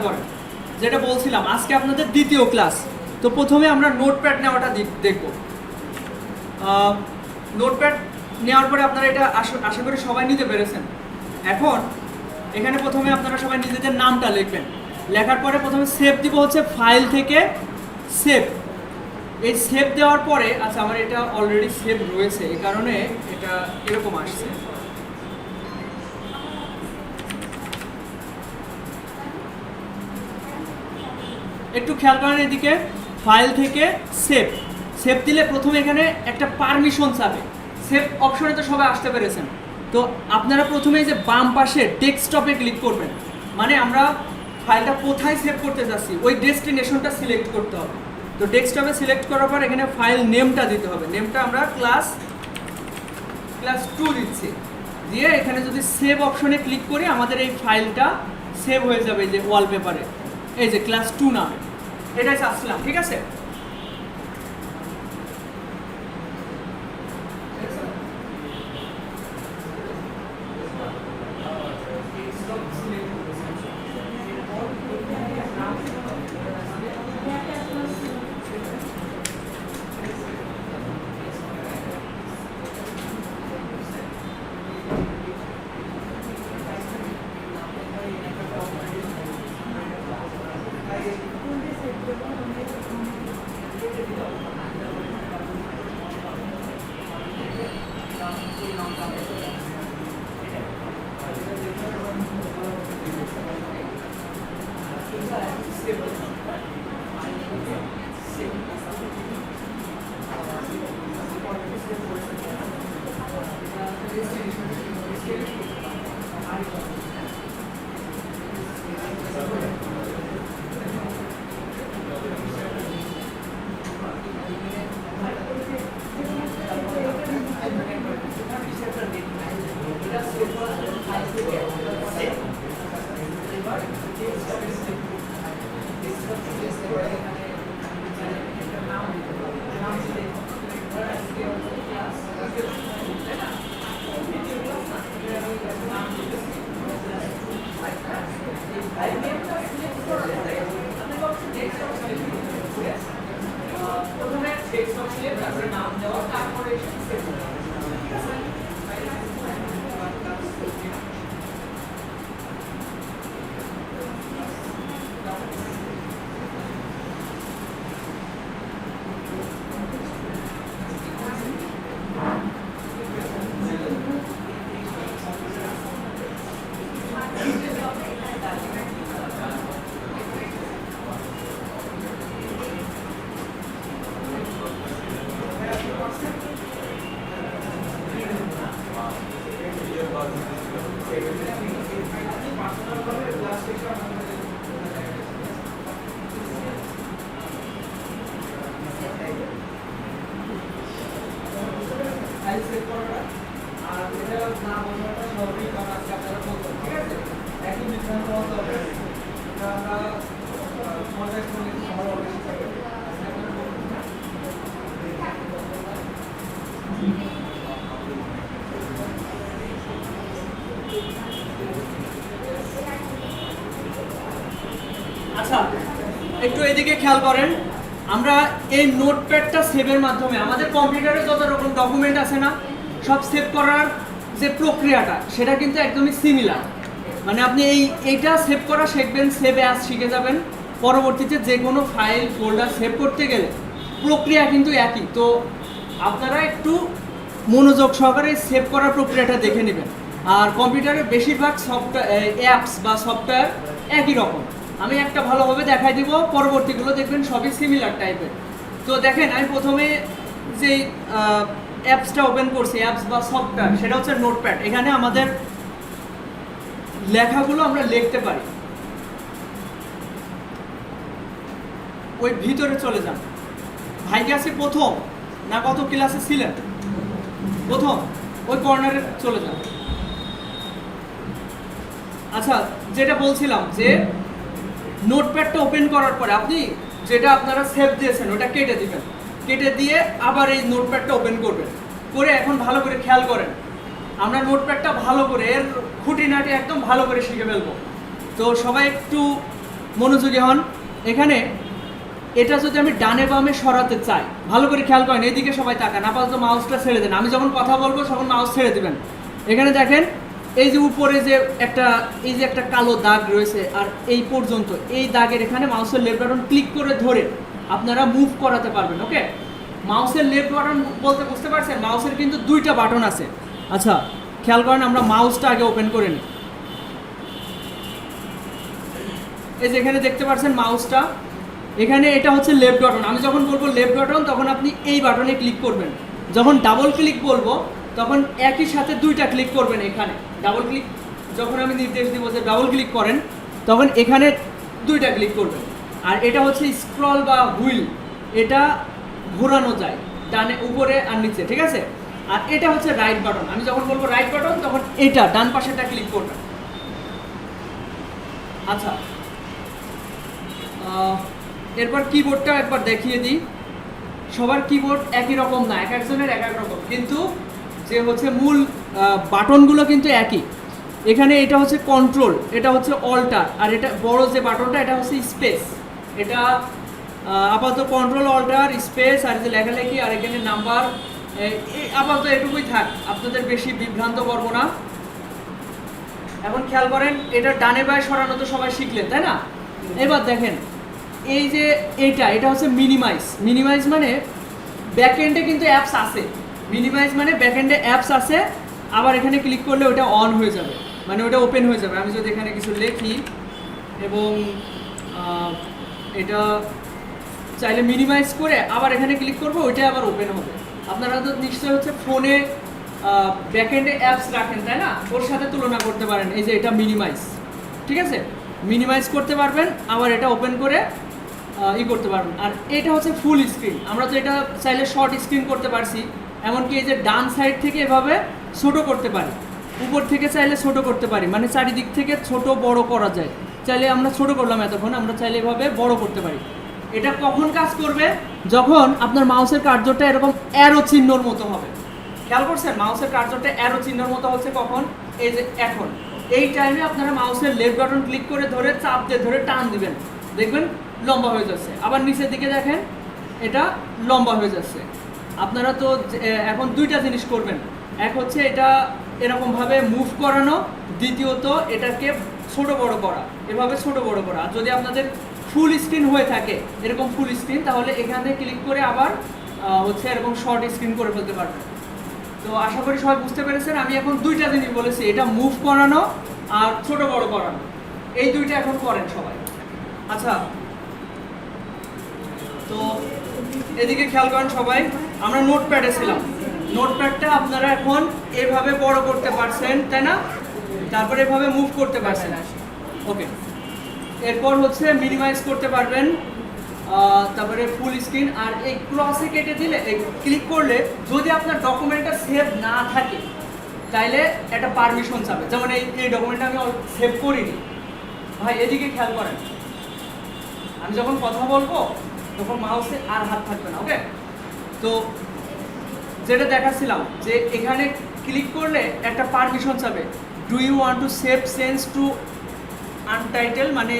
করেন, যেটা বলছিলাম আজকে আপনাদের দ্বিতীয় ক্লাস। তো প্রথমে আমরা নোটপ্যাড নেওয়াটা দেখব। নোটপ্যাড নেওয়ার পরে আপনারা এটা আশা করি সবাই নিতে পেরেছেন। এখন এখানে প্রথমে আপনারা সবাই নিজেদের নামটা লিখবেন। লেখার পরে প্রথমে সেভ দিব হচ্ছে ফাইল থেকে সেভ। এই সেভ দেওয়ার পরে, আচ্ছা আমার এটা অলরেডি সেভ রয়েছে, এই কারণে এটা এরকম আসছে। একটু খেয়াল করেন এদিকে, ফাইল থেকে সেভ। সেভ দিলে প্রথমে এখানে একটা পারমিশন চাবে। সেভ অপশনে তো সবাই আসতে পেরেছেন। তো আপনারা প্রথমে যে বাম পাশে ডেস্কটপে ক্লিক করবেন, মানে আমরা ফাইলটা কোথায় সেভ করতে যাচ্ছি ওই ডেস্টিনেশনটা সিলেক্ট করতে হবে। তো ডেস্কটপে সিলেক্ট করার পর এখানে ফাইল নেমটা দিতে হবে। নেমটা আমরা ক্লাস 2 দিচ্ছি। দিয়ে এখানে যদি সেভ অপশনে ক্লিক করি আমাদের এই ফাইলটা সেভ হয়ে যাবে যে ওয়ালপেপারে, এই যে ক্লাস 2 নামে। এটাই চাচ্ছিলাম, ঠিক আছে? আচ্ছা একটু এদিকে খেয়াল করেন, আমরা এই নোটপ্যাডটা সেভের মাধ্যমে আমাদের কম্পিউটারে যত রকম ডকুমেন্ট আছে না, সব সেভ করার যে প্রক্রিয়াটা সেটা কিন্তু একদমই সিমিলার। মানে আপনি এইটা সেভ করা শিখবেন, সেভ অ্যাজ শিখে যাবেন। পরবর্তীতে যে কোনো ফাইল ফোল্ডার সেভ করতে গেলে প্রক্রিয়া কিন্তু একই। তো আপনারা একটু মনোযোগ সহকারে সেভ করার প্রক্রিয়াটা দেখে নেবেন। আর কম্পিউটারে বেশিরভাগ সফটওয়্যার অ্যাপস বা সফটওয়্যার একই রকম। আমি একটা ভালোভাবে দেখাই দিব, পরবর্তীগুলো দেখবেন সবই সিমিলার টাইপের। তো দেখেন আমি প্রথমে যে অ্যাপসটা ওপেন করছি, অ্যাপস বা সফটওয়্যার, সেটা হচ্ছে নোটপ্যাড। এখানে আমাদের লেখাগুলো আমরা লিখতে পারি। ওই ভিতরে চলে যান। ভাই ক্লাসে প্রথম না কত ক্লাসে ছিলেন? প্রথম, ওই কর্নারে চলে যান। আচ্ছা যেটা বলছিলাম যে নোটপ্যাডটা ওপেন করার পরে আপনি যেটা আপনারা সেভ দিয়েছেন ওটা কেটে দিবেন। কেটে দিয়ে আবার এই নোটপ্যাডটা ওপেন করবেন। করে এখন ভালো করে খেয়াল করেন, আমরা নোটপ্যাডটা ভালো করে এর খুঁটিনাটি একদম ভালো করে শিখে ফেলবো। তো সবাই একটু মনোযোগী হন। এখানে এটা যদি আমি ডানে বামে সরাতে চাই, ভালো করে খেয়াল করেন, এইদিকে সবাই তাকান, আপাতত মাউসটা ছেড়ে দেন। আমি যখন কথা বলবো তখন মাউস ছেড়ে দিবেন। এখানে দেখেন এই যে উপরে যে একটা কালো দাগ রয়েছে, আর এই পর্যন্ত এই দাগের এখানে মাউসের লেফট বাটন ক্লিক করে ধরে আপনারা মুভ করাতে পারবেন। ওকে, মাউসের লেফট বাটন বলতে বুঝতে পারছেন, মাউসের কিন্তু দুইটা বাটন আছে। আচ্ছা খেয়াল করেন, আমরা মাউসটা আগে ওপেন করে নিই। এই যে এখানে দেখতে পাচ্ছেন মাউসটা, এখানে এটা হচ্ছে লেফট বাটন। আমি যখন বলবো লেফট বাটন তখন আপনি এই বাটনে ক্লিক করবেন। যখন ডাবল ক্লিক বলবো তখন একই সাথে দুইটা ক্লিক করবেন। এখানে ডাবল ক্লিক যখন আমি নির্দেশ দিব যে ডাবল ক্লিক করেন, তখন এখানে দুইটা ক্লিক করবেন। আর এটা হচ্ছে স্ক্রল বা হুইল, এটা ঘোরানো যায় ডানে উপরে আর নিচে, ঠিক আছে। আর এটা হচ্ছে রাইট বাটন। আমি যখন বলবো রাইট বাটন তখন এটা ডান পাশেটা ক্লিক করবেন। আচ্ছা, এরপর কিবোর্ডটা একবার দেখিয়ে দিই। সবার কিবোর্ড একই রকম না, এক একজনের এক এক রকম, কিন্তু যে হচ্ছে মূল বাটনগুলো কিন্তু একই। এখানে এটা হচ্ছে কন্ট্রোল, এটা হচ্ছে অল্টার, আর এটা বড় যে বাটনটা এটা হচ্ছে স্পেস। এটা আপাতত কন্ট্রোল অল্টার স্পেস, আর যে লেখালেখি আর এখানে নাম্বার, আপাতত এটুকুই থাক, আপনাদের বেশি বিভ্রান্ত করবো না। এখন খেয়াল করেন, এটা ডানে বায়ে সরানো তো সবাই শিখলেন, তাই না? এবার দেখেন এই যে এটা হচ্ছে মিনিমাইজ মানে ব্যাকএন্ডে কিন্তু অ্যাপস আছে। মিনিমাইজ মানে ব্যাকএন্ডে অ্যাপস আছে, আবার এখানে ক্লিক করলে ওটা অন হয়ে যাবে, মানে ওটা ওপেন হয়ে যাবে। আমি যদি এখানে কিছু লিখি এবং এটা চাইলে মিনিমাইজ করে আবার এখানে ক্লিক করবো, ওইটা আবার ওপেন হবে। আপনারা তো নিশ্চয়ই হচ্ছে ফোনে ব্যাকএন্ডে অ্যাপস রাখেন, তাই না? ওর সাথে তুলনা করতে পারেন। এই যে এটা মিনিমাইজ, ঠিক আছে, মিনিমাইজ করতে পারবেন, আবার এটা ওপেন করে করতে পারবেন। আর এটা হচ্ছে ফুল স্ক্রিন। আমরা তো এটা চাইলে শর্ট স্ক্রিন করতে পারছি, এমনকি এই যে ডান সাইড থেকে এভাবে ছোট করতে পারি, উপর থেকে চাইলে ছোট করতে পারি, মানে চারিদিক থেকে ছোট বড় করা যায়। চাইলে আমরা ছোট করলাম এতক্ষণ, আমরা চাইলে এভাবে বড় করতে পারি। এটা কখন কাজ করবে? যখন আপনার মাউসের কার্যটা এরকম অ্যারো চিহ্নর মতো হবে। খেয়াল করছেন, মাউসের কার্যটা অ্যারো চিহ্নর মতো হচ্ছে কখন? এই যে এখন এই টাইমে আপনারা মাউসের লেফট বাটন ক্লিক করে ধরে চাপ দিয়ে ধরে টান দিবেন, দেখবেন লম্বা হয়ে যাচ্ছে। আবার নিচের দিকে দেখেন, এটা লম্বা হয়ে যাচ্ছে। আপনারা তো এখন দুইটা জিনিস করবেন, এক হচ্ছে এটা এরকমভাবে মুভ করানো, দ্বিতীয়ত এটাকে ছোট বড় করা, এভাবে ছোট বড় করা। আর যদি আপনাদের ফুল স্ক্রিন হয়ে থাকে, এরকম ফুল স্ক্রিন, তাহলে এখানে ক্লিক করে আবার হচ্ছে এরকম শর্ট স্ক্রিন করে ফেলতে পারবেন। তো আশা করি সবাই বুঝতে পেরেছেন। আমি এখন দুইটা জিনিস বলেছি, এটা মুভ করানো আর ছোট বড় করানো, এই দুইটা এখন করেন সবাই। আচ্ছা, তো এদিকে খেয়াল করেন সবাই, আমরা নোটপ্যাডে ছিলাম। নোটপ্যাডটা আপনারা এখন এভাবে বড় করতে পারছেন, তাই না? তারপরে এভাবে মুভ করতে পারছেন। ওকে, এরপর হচ্ছে মিনিমাইজ করতে পারবেন, তারপরে ফুল স্ক্রিন। আর এই ক্রসে কেটে দিলে, ক্লিক করলে যদি আপনার ডকুমেন্টটা সেভ না থাকে তাইলে একটা পারমিশন চাবে। যেমন এই ডকুমেন্টটা আমি সেভ করিনি। ভাই এদিকে খেয়াল করেন, আমি যখন কথা বলবো তখন মাউসে আর হাত থাকবে না। ওকে, তো যেটা দেখাচ্ছিলাম যে এখানে ক্লিক করলে একটা পারমিশন চাবে, do you want to save change to untitled, মানে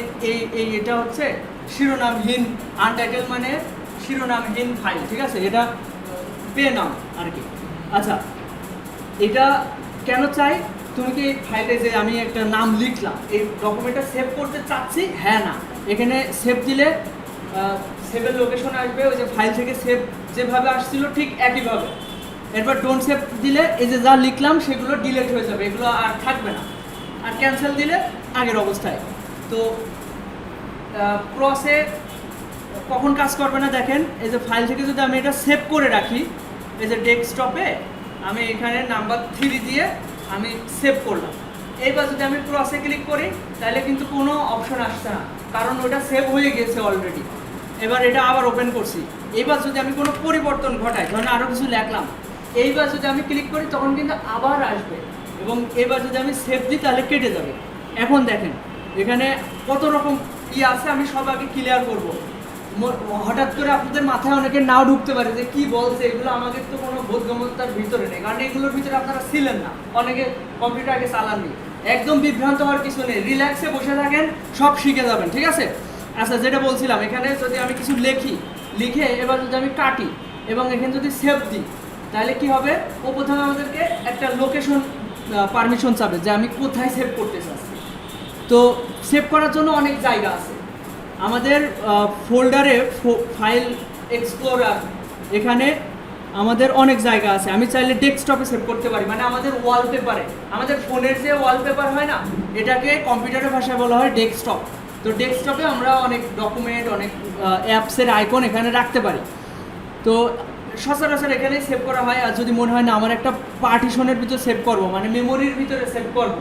এটা হচ্ছে শিরোনামহীন, আনটাইটেল মানে শিরোনামহীন ফাইল, ঠিক আছে? এটা পে নাম আর কি। আচ্ছা, এটা কেন চাই? তুমি কি ফাইলে যে আমি একটা নাম লিখলাম, এই ডকুমেন্টটা সেভ করতে চাচ্ছি, হ্যাঁ না, এখানে সেভ দিলে সেভের লোকেশন আসবে, ওই যে ফাইল থেকে সেভ যেভাবে আসছিল ঠিক একইভাবে। এরপর ডোন্ট সেভ দিলে এই যে যা লিখলাম সেগুলো ডিলিট হয়ে যাবে, এগুলো আর থাকবে না। আর ক্যান্সেল দিলে আগের অবস্থায়। তো ক্রসে কখন কাজ করবে না দেখেন, এই যে ফাইল থেকে যদি আমি এটা সেভ করে রাখি, এই যে ডেস্কটপে আমি এখানে নাম্বার 3 দিয়ে আমি সেভ করলাম। এইবার যদি আমি ক্রসে ক্লিক করি তাহলে কিন্তু কোনো অপশন আসছে না, কারণ ওটা সেভ হয়ে গেছে অলরেডি। এবার এটা আবার ওপেন করছি, এইবার যদি আমি কোনো পরিবর্তন ঘটাই, ধরেন আরও কিছু লিখলাম, এইবার যদি আমি ক্লিক করি তখন কিন্তু আবার আসবে, এবং এবার যদি আমি সেভ দিই তাহলে কেটে যাবে। এখন দেখেন এখানে কত রকম আছে, আমি সব আগে ক্লিয়ার করবো। হঠাৎ করে আপনাদের মাথায় অনেকে নাও ঢুকতে পারে যে কি বলছে, এগুলো আমাদের তো কোনো বোধগম্যতার ভিতরে নেই, কারণ এগুলোর ভিতরে আপনারা ছিলেন না, অনেকে কম্পিউটার আগে চালাননি। একদম বিভ্রান্ত হওয়ার কিছু নেই, রিল্যাক্সে বসে থাকেন, সব শিখে যাবেন, ঠিক আছে? আচ্ছা, যেটা বলছিলাম, এখানে যদি আমি কিছু লিখে এবার যদি আমি কাটি এবং এখানে যদি সেভ দিই, তাহলে কি হবে, ও প্রথমে আমাদেরকে একটা লোকেশন পারমিশন চাবে যে আমি কোথায় সেভ করতে চাচ্ছি। তো সেভ করার জন্য অনেক জায়গা আছে আমাদের ফোল্ডারে, ফাইল এক্সপ্লোরার, এখানে আমাদের অনেক জায়গা আছে। আমি চাইলে ডেস্কটপে সেভ করতে পারি, মানে আমাদের ওয়ালপেপারে, আমাদের ফোনের যে ওয়ালপেপার হয় না, এটাকে কম্পিউটারের ভাষায় বলা হয় ডেস্কটপ। তো ডেস্কটপে আমরা অনেক ডকুমেন্ট, অনেক অ্যাপসের আইকন এখানে রাখতে পারি। তো সচরাচর এখানে সেভ করা হয়। আর যদি মনে হয় না আমার একটা পার্টিশনের ভিতরে সেভ করব, মানে মেমোরির ভিতরে সেভ করব,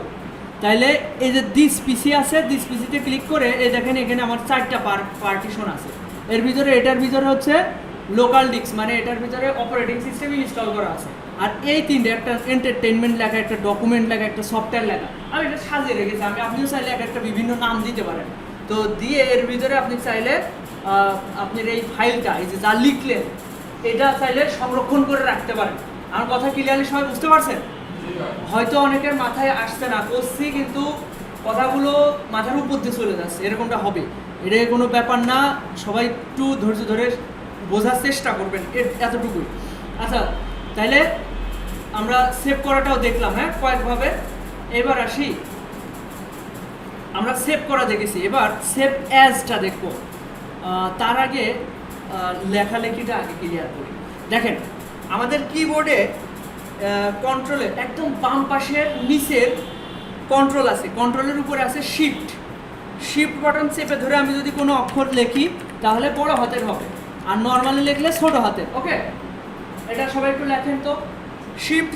তাইলে এই যে দিস পিসি আছে, দিস পিসিতে ক্লিক করে এই দেখেন এখানে আমার 4টা পার্টিশন আছে। এর ভিতরে, এটার ভিতরে হচ্ছে লোকাল ডিস্ক, মানে এটার ভিতরে অপারেটিং সিস্টেম ইনস্টল করা আছে। আর এই তিনটে, একটা এন্টারটেনমেন্ট লেখা, একটা ডকুমেন্ট লেখা, একটা সফটওয়্যার লেখা, আমি এটা সাজিয়ে রেখেছি। আপনিও চাইলে একটা বিভিন্ন নাম দিতে পারেন। তো দিয়ে এর ভিতরে আপনি চাইলে আপনার এই ফাইলটা, এই যে যা লিখলেন, এটা চাইলে সংরক্ষণ করে রাখতে পারেন। আমার কথা ক্লিয়ারলি সবাই বুঝতে পারছেন? হয়তো অনেকের মাথায় আসছে না, করছি কিন্তু কথাগুলো মাথার উপর দিয়ে চলে যাচ্ছে, এরকমটা হবে। এটা কোনো ব্যাপার না, সবাই একটু ধৈর্য ধরে বোঝার চেষ্টা করবেন, এতটুকুই। আচ্ছা, তাইলে আমরা সেভ করাটাও দেখলাম, হ্যাঁ, কয়েকভাবে। এবার আসি, আমরা সেভ করা দেখেছি, এবার সেভ অ্যাজটা দেখবো। তার আগে লেখালেখিটা আগে ক্লিয়ার করি। দেখেন, আমাদের কিবোর্ডে কন্ট্রোলে একদম বাম পাশের নিচের কন্ট্রোল আছে, কন্ট্রোলের উপরে আছে শিফট বাটন চেপে ধরে আমি যদি কোনো অক্ষর লিখি তাহলে বড় হাতের হবে, আর নর্মালি লিখলে ছোট হাতের। ওকে, এটা সবাই একটু লেখেন তো। শিফট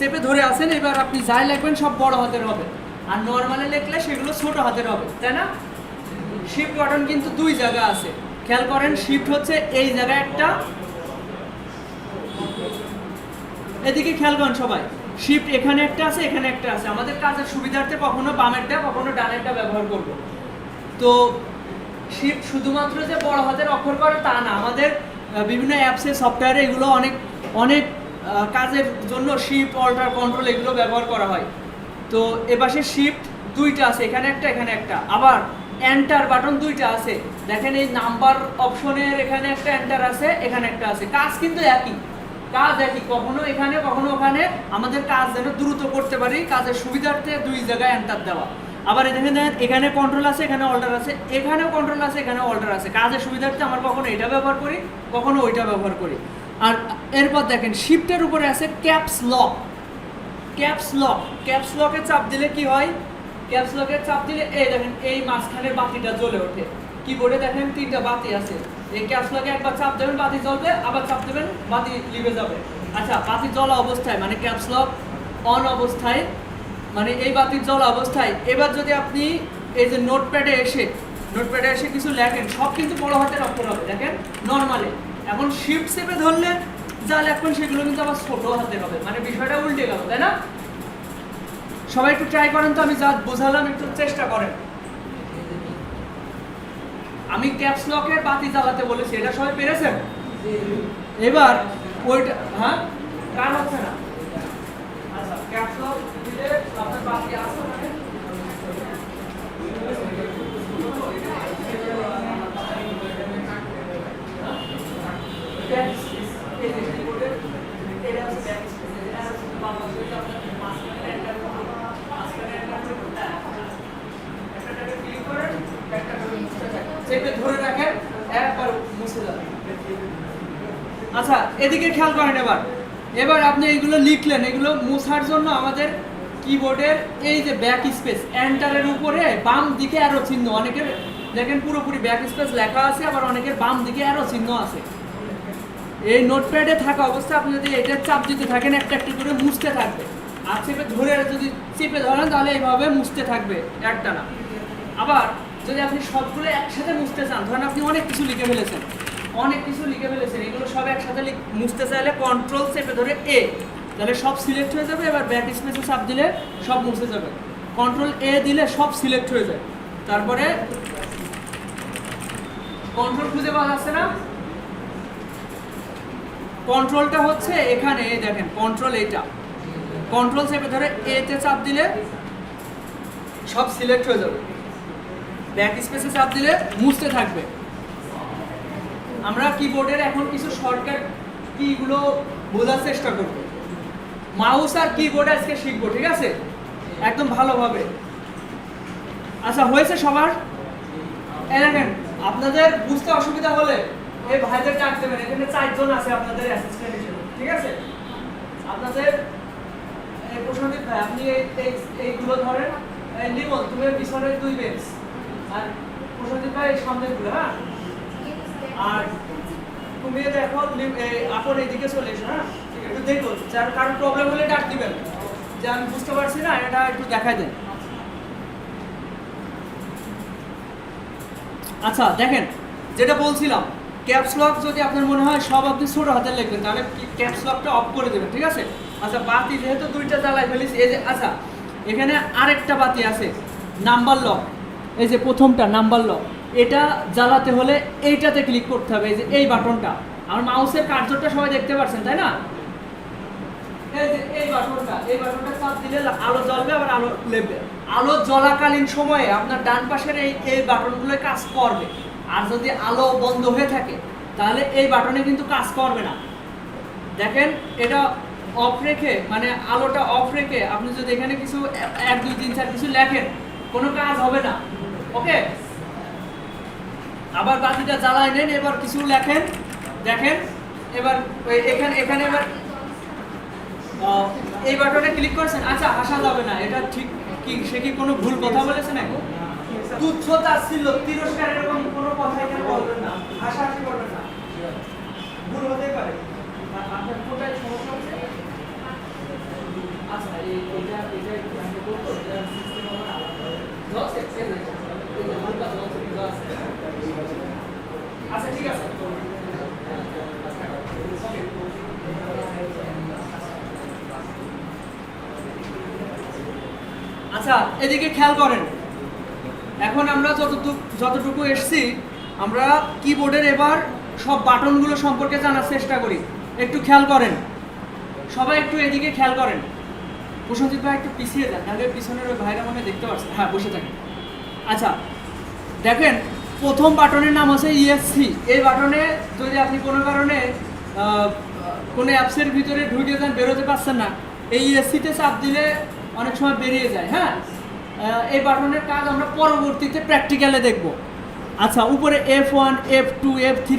চেপে ধরে আছেন, এবার আপনি যাই লিখবেন সব বড় হাতের হবে, আর নর্মালি লিখলে সেগুলো ছোট হাতের হবে, তাই না? শিফট বাটন কিন্তু দুই জায়গা আছে, খেয়াল করেন। শিফট হচ্ছে এই জায়গায় একটা, এদিকে খেয়াল করেন সবাই, শিফট এখানে একটা আছে, এখানে একটা আছে। আমাদের কাজের সুবিধার্থে কখনো বামেরটা কখনো ডানেরটা ব্যবহার করব। তো শিফট শুধুমাত্র যে বড় হাতের অক্ষর করে তা না, আমাদের বিভিন্ন অ্যাপসে, সফটওয়্যারে এগুলো অনেক কাজের জন্য শিফট, অল্টার, কন্ট্রোল এগুলো ব্যবহার করা হয়। তো এপাশে শিফট দুইটা আছে, এখানে একটা, এখানে একটা। আবার এন্টার বাটন দুইটা আছে, দেখেন এই নাম্বার অপশনের এখানে একটা এন্টার আছে, এখানে একটা আছে। কাজ কিন্তু একই, কখনো এখানে কখনো ওখানে। আমাদের কাজ যেন দ্রুত করতে পারি, কাজের সুবিধার্থে দুই জায়গায় এন্টার দেওয়া। আবার এখানে কন্ট্রোল আছে, এখানে অল্টার আছে, এখানেও কন্ট্রোল আছে, এখানেও অল্টার আছে। কাজের সুবিধার্থে আমার কখনো এটা ব্যবহার করি, কখনো ওইটা ব্যবহার করি। আর এরপর দেখেন শিফটের উপরে আছে ক্যাপস লক। ক্যাপস লকে চাপ দিলে কি হয়? ক্যাপস লকে চাপ দিলে এই দেখেন এই মাঝখানের বাতিটা জ্বলে ওঠে। কিবোর্ডে দেখেন 3টা বাতি আছে। এই ক্যাপস লকে একবার চাপ দেবেন বাতি জ্বলবে, আবার চাপ দেবেন বাতি লিভে যাবে। আচ্ছা, বাতি জ্বলা অবস্থায় মানে ক্যাপস লক অন অবস্থায়, মানে এই বাতির জ্বলা অবস্থায়। এবার যদি আপনি এই যে নোটপ্যাডে এসে কিছু লেখেন, সব কিন্তু বড় হাতের অক্ষর হবে, দেখেন নর্মালি। এখন শিফট চেপে ধরলে যা লেখবেন সেগুলো কিন্তু আবার ছোট হাতের হবে, মানে বিষয়টা উল্টে গেল, তাই না? সবাই একটু ট্রাই করেন তো, আমি যা বোঝালাম একটু চেষ্টা করেন। আমি ক্যাপস লকের বাতি জ্বালাতে বলেছি, এটা সবাই পেরেছেন? এবার ওইটা, হ্যাঁ, কার হচ্ছে না? আচ্ছা, ক্যাপস লক দিলে আপনার বাতি আসছে মানে ধরে রাখেন, একবার মুছে যাবে। আচ্ছা, এদিকে খেয়াল করেন। এবার আপনি এইগুলো লিখলেন, এগুলো মুছার জন্য আমাদের কিবোর্ডের এই যে ব্যাক স্পেস, এন্টারের উপরে বাম দিকে অ্যারো চিহ্ন, অনেকের দেখেন পুরোপুরি ব্যাক স্পেস লেখা আছে, আবার অনেকের বাম দিকে অ্যারো চিহ্ন আছে। এই নোটপ্যাডে থাকা অবস্থায় আপনি যদি এটা চাপ দিতে থাকেন, একটা করে মুছতে থাকবে। আর চেপে ধরেন তাহলে এইভাবে মুছতে থাকবে একটানা। আবার যদি আপনি সবগুলো একসাথে মুছতে চান, ধরেন আপনি অনেক কিছু লিখে ফেলেছেন, এগুলো সব একসাথে মুছতে চাইলে কন্ট্রোল চেপে ধরে এ, তাহলে সব সিলেক্ট হয়ে যাবে। এবার ব্যাক স্পেসে চাপ দিলে সব মুছে যাবে। কন্ট্রোল এ দিলে সব সিলেক্ট হয়ে যায়। তারপরে কন্ট্রোল খুঁজে পাওয়া যাচ্ছে না, কন্ট্রোলটা হচ্ছে এখানে, দেখেন কন্ট্রোল, এইটা কন্ট্রোল চেপে ধরে এতে চাপ দিলে সব সিলেক্ট হয়ে যাবে। ব্যাক স্পেসে চাপ দিলে মুছতে থাকবে। আমরা কিবোর্ডের এখন কিছু শর্টকাট কিগুলো বোঝার চেষ্টা করব। মাউস আর কিবোর্ড আজকে শিখবো, ঠিক আছে, একদম ভালোভাবে। আচ্ছা, হয়েছে সবার? দেখেন, আপনাদের বুঝতে অসুবিধা হলে এই ভাইদের ডাক দেবেন, এখানে 4 জন আছে আপনাদের অ্যাসিস্ট্যান্ট হিসেবে, ঠিক আছে। আপনাদের প্রশান্তিত ভাই, আপনি এইগুলো ধরেন, লিমন তুমি পিছনের 2 বেঞ্চ, আর প্রশান্তিত ভাই সামনের গুলো, হ্যাঁ। আর তুমি দেখো আপন এইদিকে চলে এসো, হ্যাঁ, একটু দেখো, যার কারণ প্রবলেম হলে ডাক দিবেন যে আমি বুঝতে পারছি না, এটা একটু দেখাই দেন। আচ্ছা দেখেন, যেটা বলছিলাম, ক্যাপস লক যদি আপনার মনে হয় সব আপনি ছোট হাতে লিখবেন, তাহলে ক্যাপস লকটা অফ করে দেবেন, ঠিক আছে। আচ্ছা, বাতি যেহেতু 2টা জ্বালাই ফেলিস, এই যে, আচ্ছা এখানে আরেকটা বাতি আছে নাম্বার লক, এই যে প্রথমটা নাম্বার লক, এটা জ্বালাতে হলে এইটাতে ক্লিক করতে হবে, এই যে এই বাটনটা। আমার মাউসের কার্সরটা সবাই দেখতে পাচ্ছেন, তাই না? এই যে এই বাটনটা চাপ দিলে আলো জ্বলবে, আবার আলো লেবে। আলো জ্বলাকালীন সময়ে আপনার ডান পাশের এই বাটনগুলো কাজ করবে, আর যদি আলো বন্ধ হয়ে থাকে তাহলে এই বাটনে কিন্তু কাজ করবে না। দেখেন, এটা অফ রেখে, মানে আলোটা অফ রেখে আপনি যদি এখানে কিছু 1 2 3 4 কিছু লেখেন, কোনো কাজ হবে না, ওকে। আবার বাতিটা জ্বালায় নেন, এবার কিছু লেখেন, দেখেন এবার এখানে এবার এই বাটনে ক্লিক করছেন। আচ্ছা, হাসা যাবে না, এটা ঠিক কি? সে কি কোনো ভুল কথা বলেছে নাকি? তুচ্ছ তাচ্ছিল্য, তিরস্কার, এরকম কোনো কথা এখানে বলবেন না, হাসাহাসি করবেন না, ভুল হতেই পারে। আপনার কোথায় সমস্যা হচ্ছে? আচ্ছা, এটা একটু আমি বলবো, এটা সিস্টেম আমার আলাদা জলছে, এই হালকা জলছে, আচ্ছা ঠিক আছে। আচ্ছা, এদিকে খেয়াল করেন, এখন আমরা যতটুকু এসছি, আমরা কিবোর্ডের এবার সব বাটনগুলো সম্পর্কে জানার চেষ্টা করি। একটু খেয়াল করেন, সবাই একটু এদিকে খেয়াল করেন। প্রসঞ্জিৎ ভাই একটু পিছিয়ে যান, তাহলে পিছনের ওই ভাইরা মনে দেখতে পাচ্ছেন, হ্যাঁ বসে থাকেন। আচ্ছা দেখেন, প্রথম বাটনের নাম আছে ইএসসি। এই বাটনে যদি আপনি কোনো কারণে কোনো অ্যাপসের ভিতরে ঢুকে যান, বেরোতে পারছেন না, এই ইএসসিতে চাপ দিলে অনেক সময় বেরিয়ে যায়, হ্যাঁ। এই বাটনের কাজ আমরা পরবর্তীতে প্র্যাকটিক্যালে দেখব। আচ্ছা, উপরে F1 F2 F3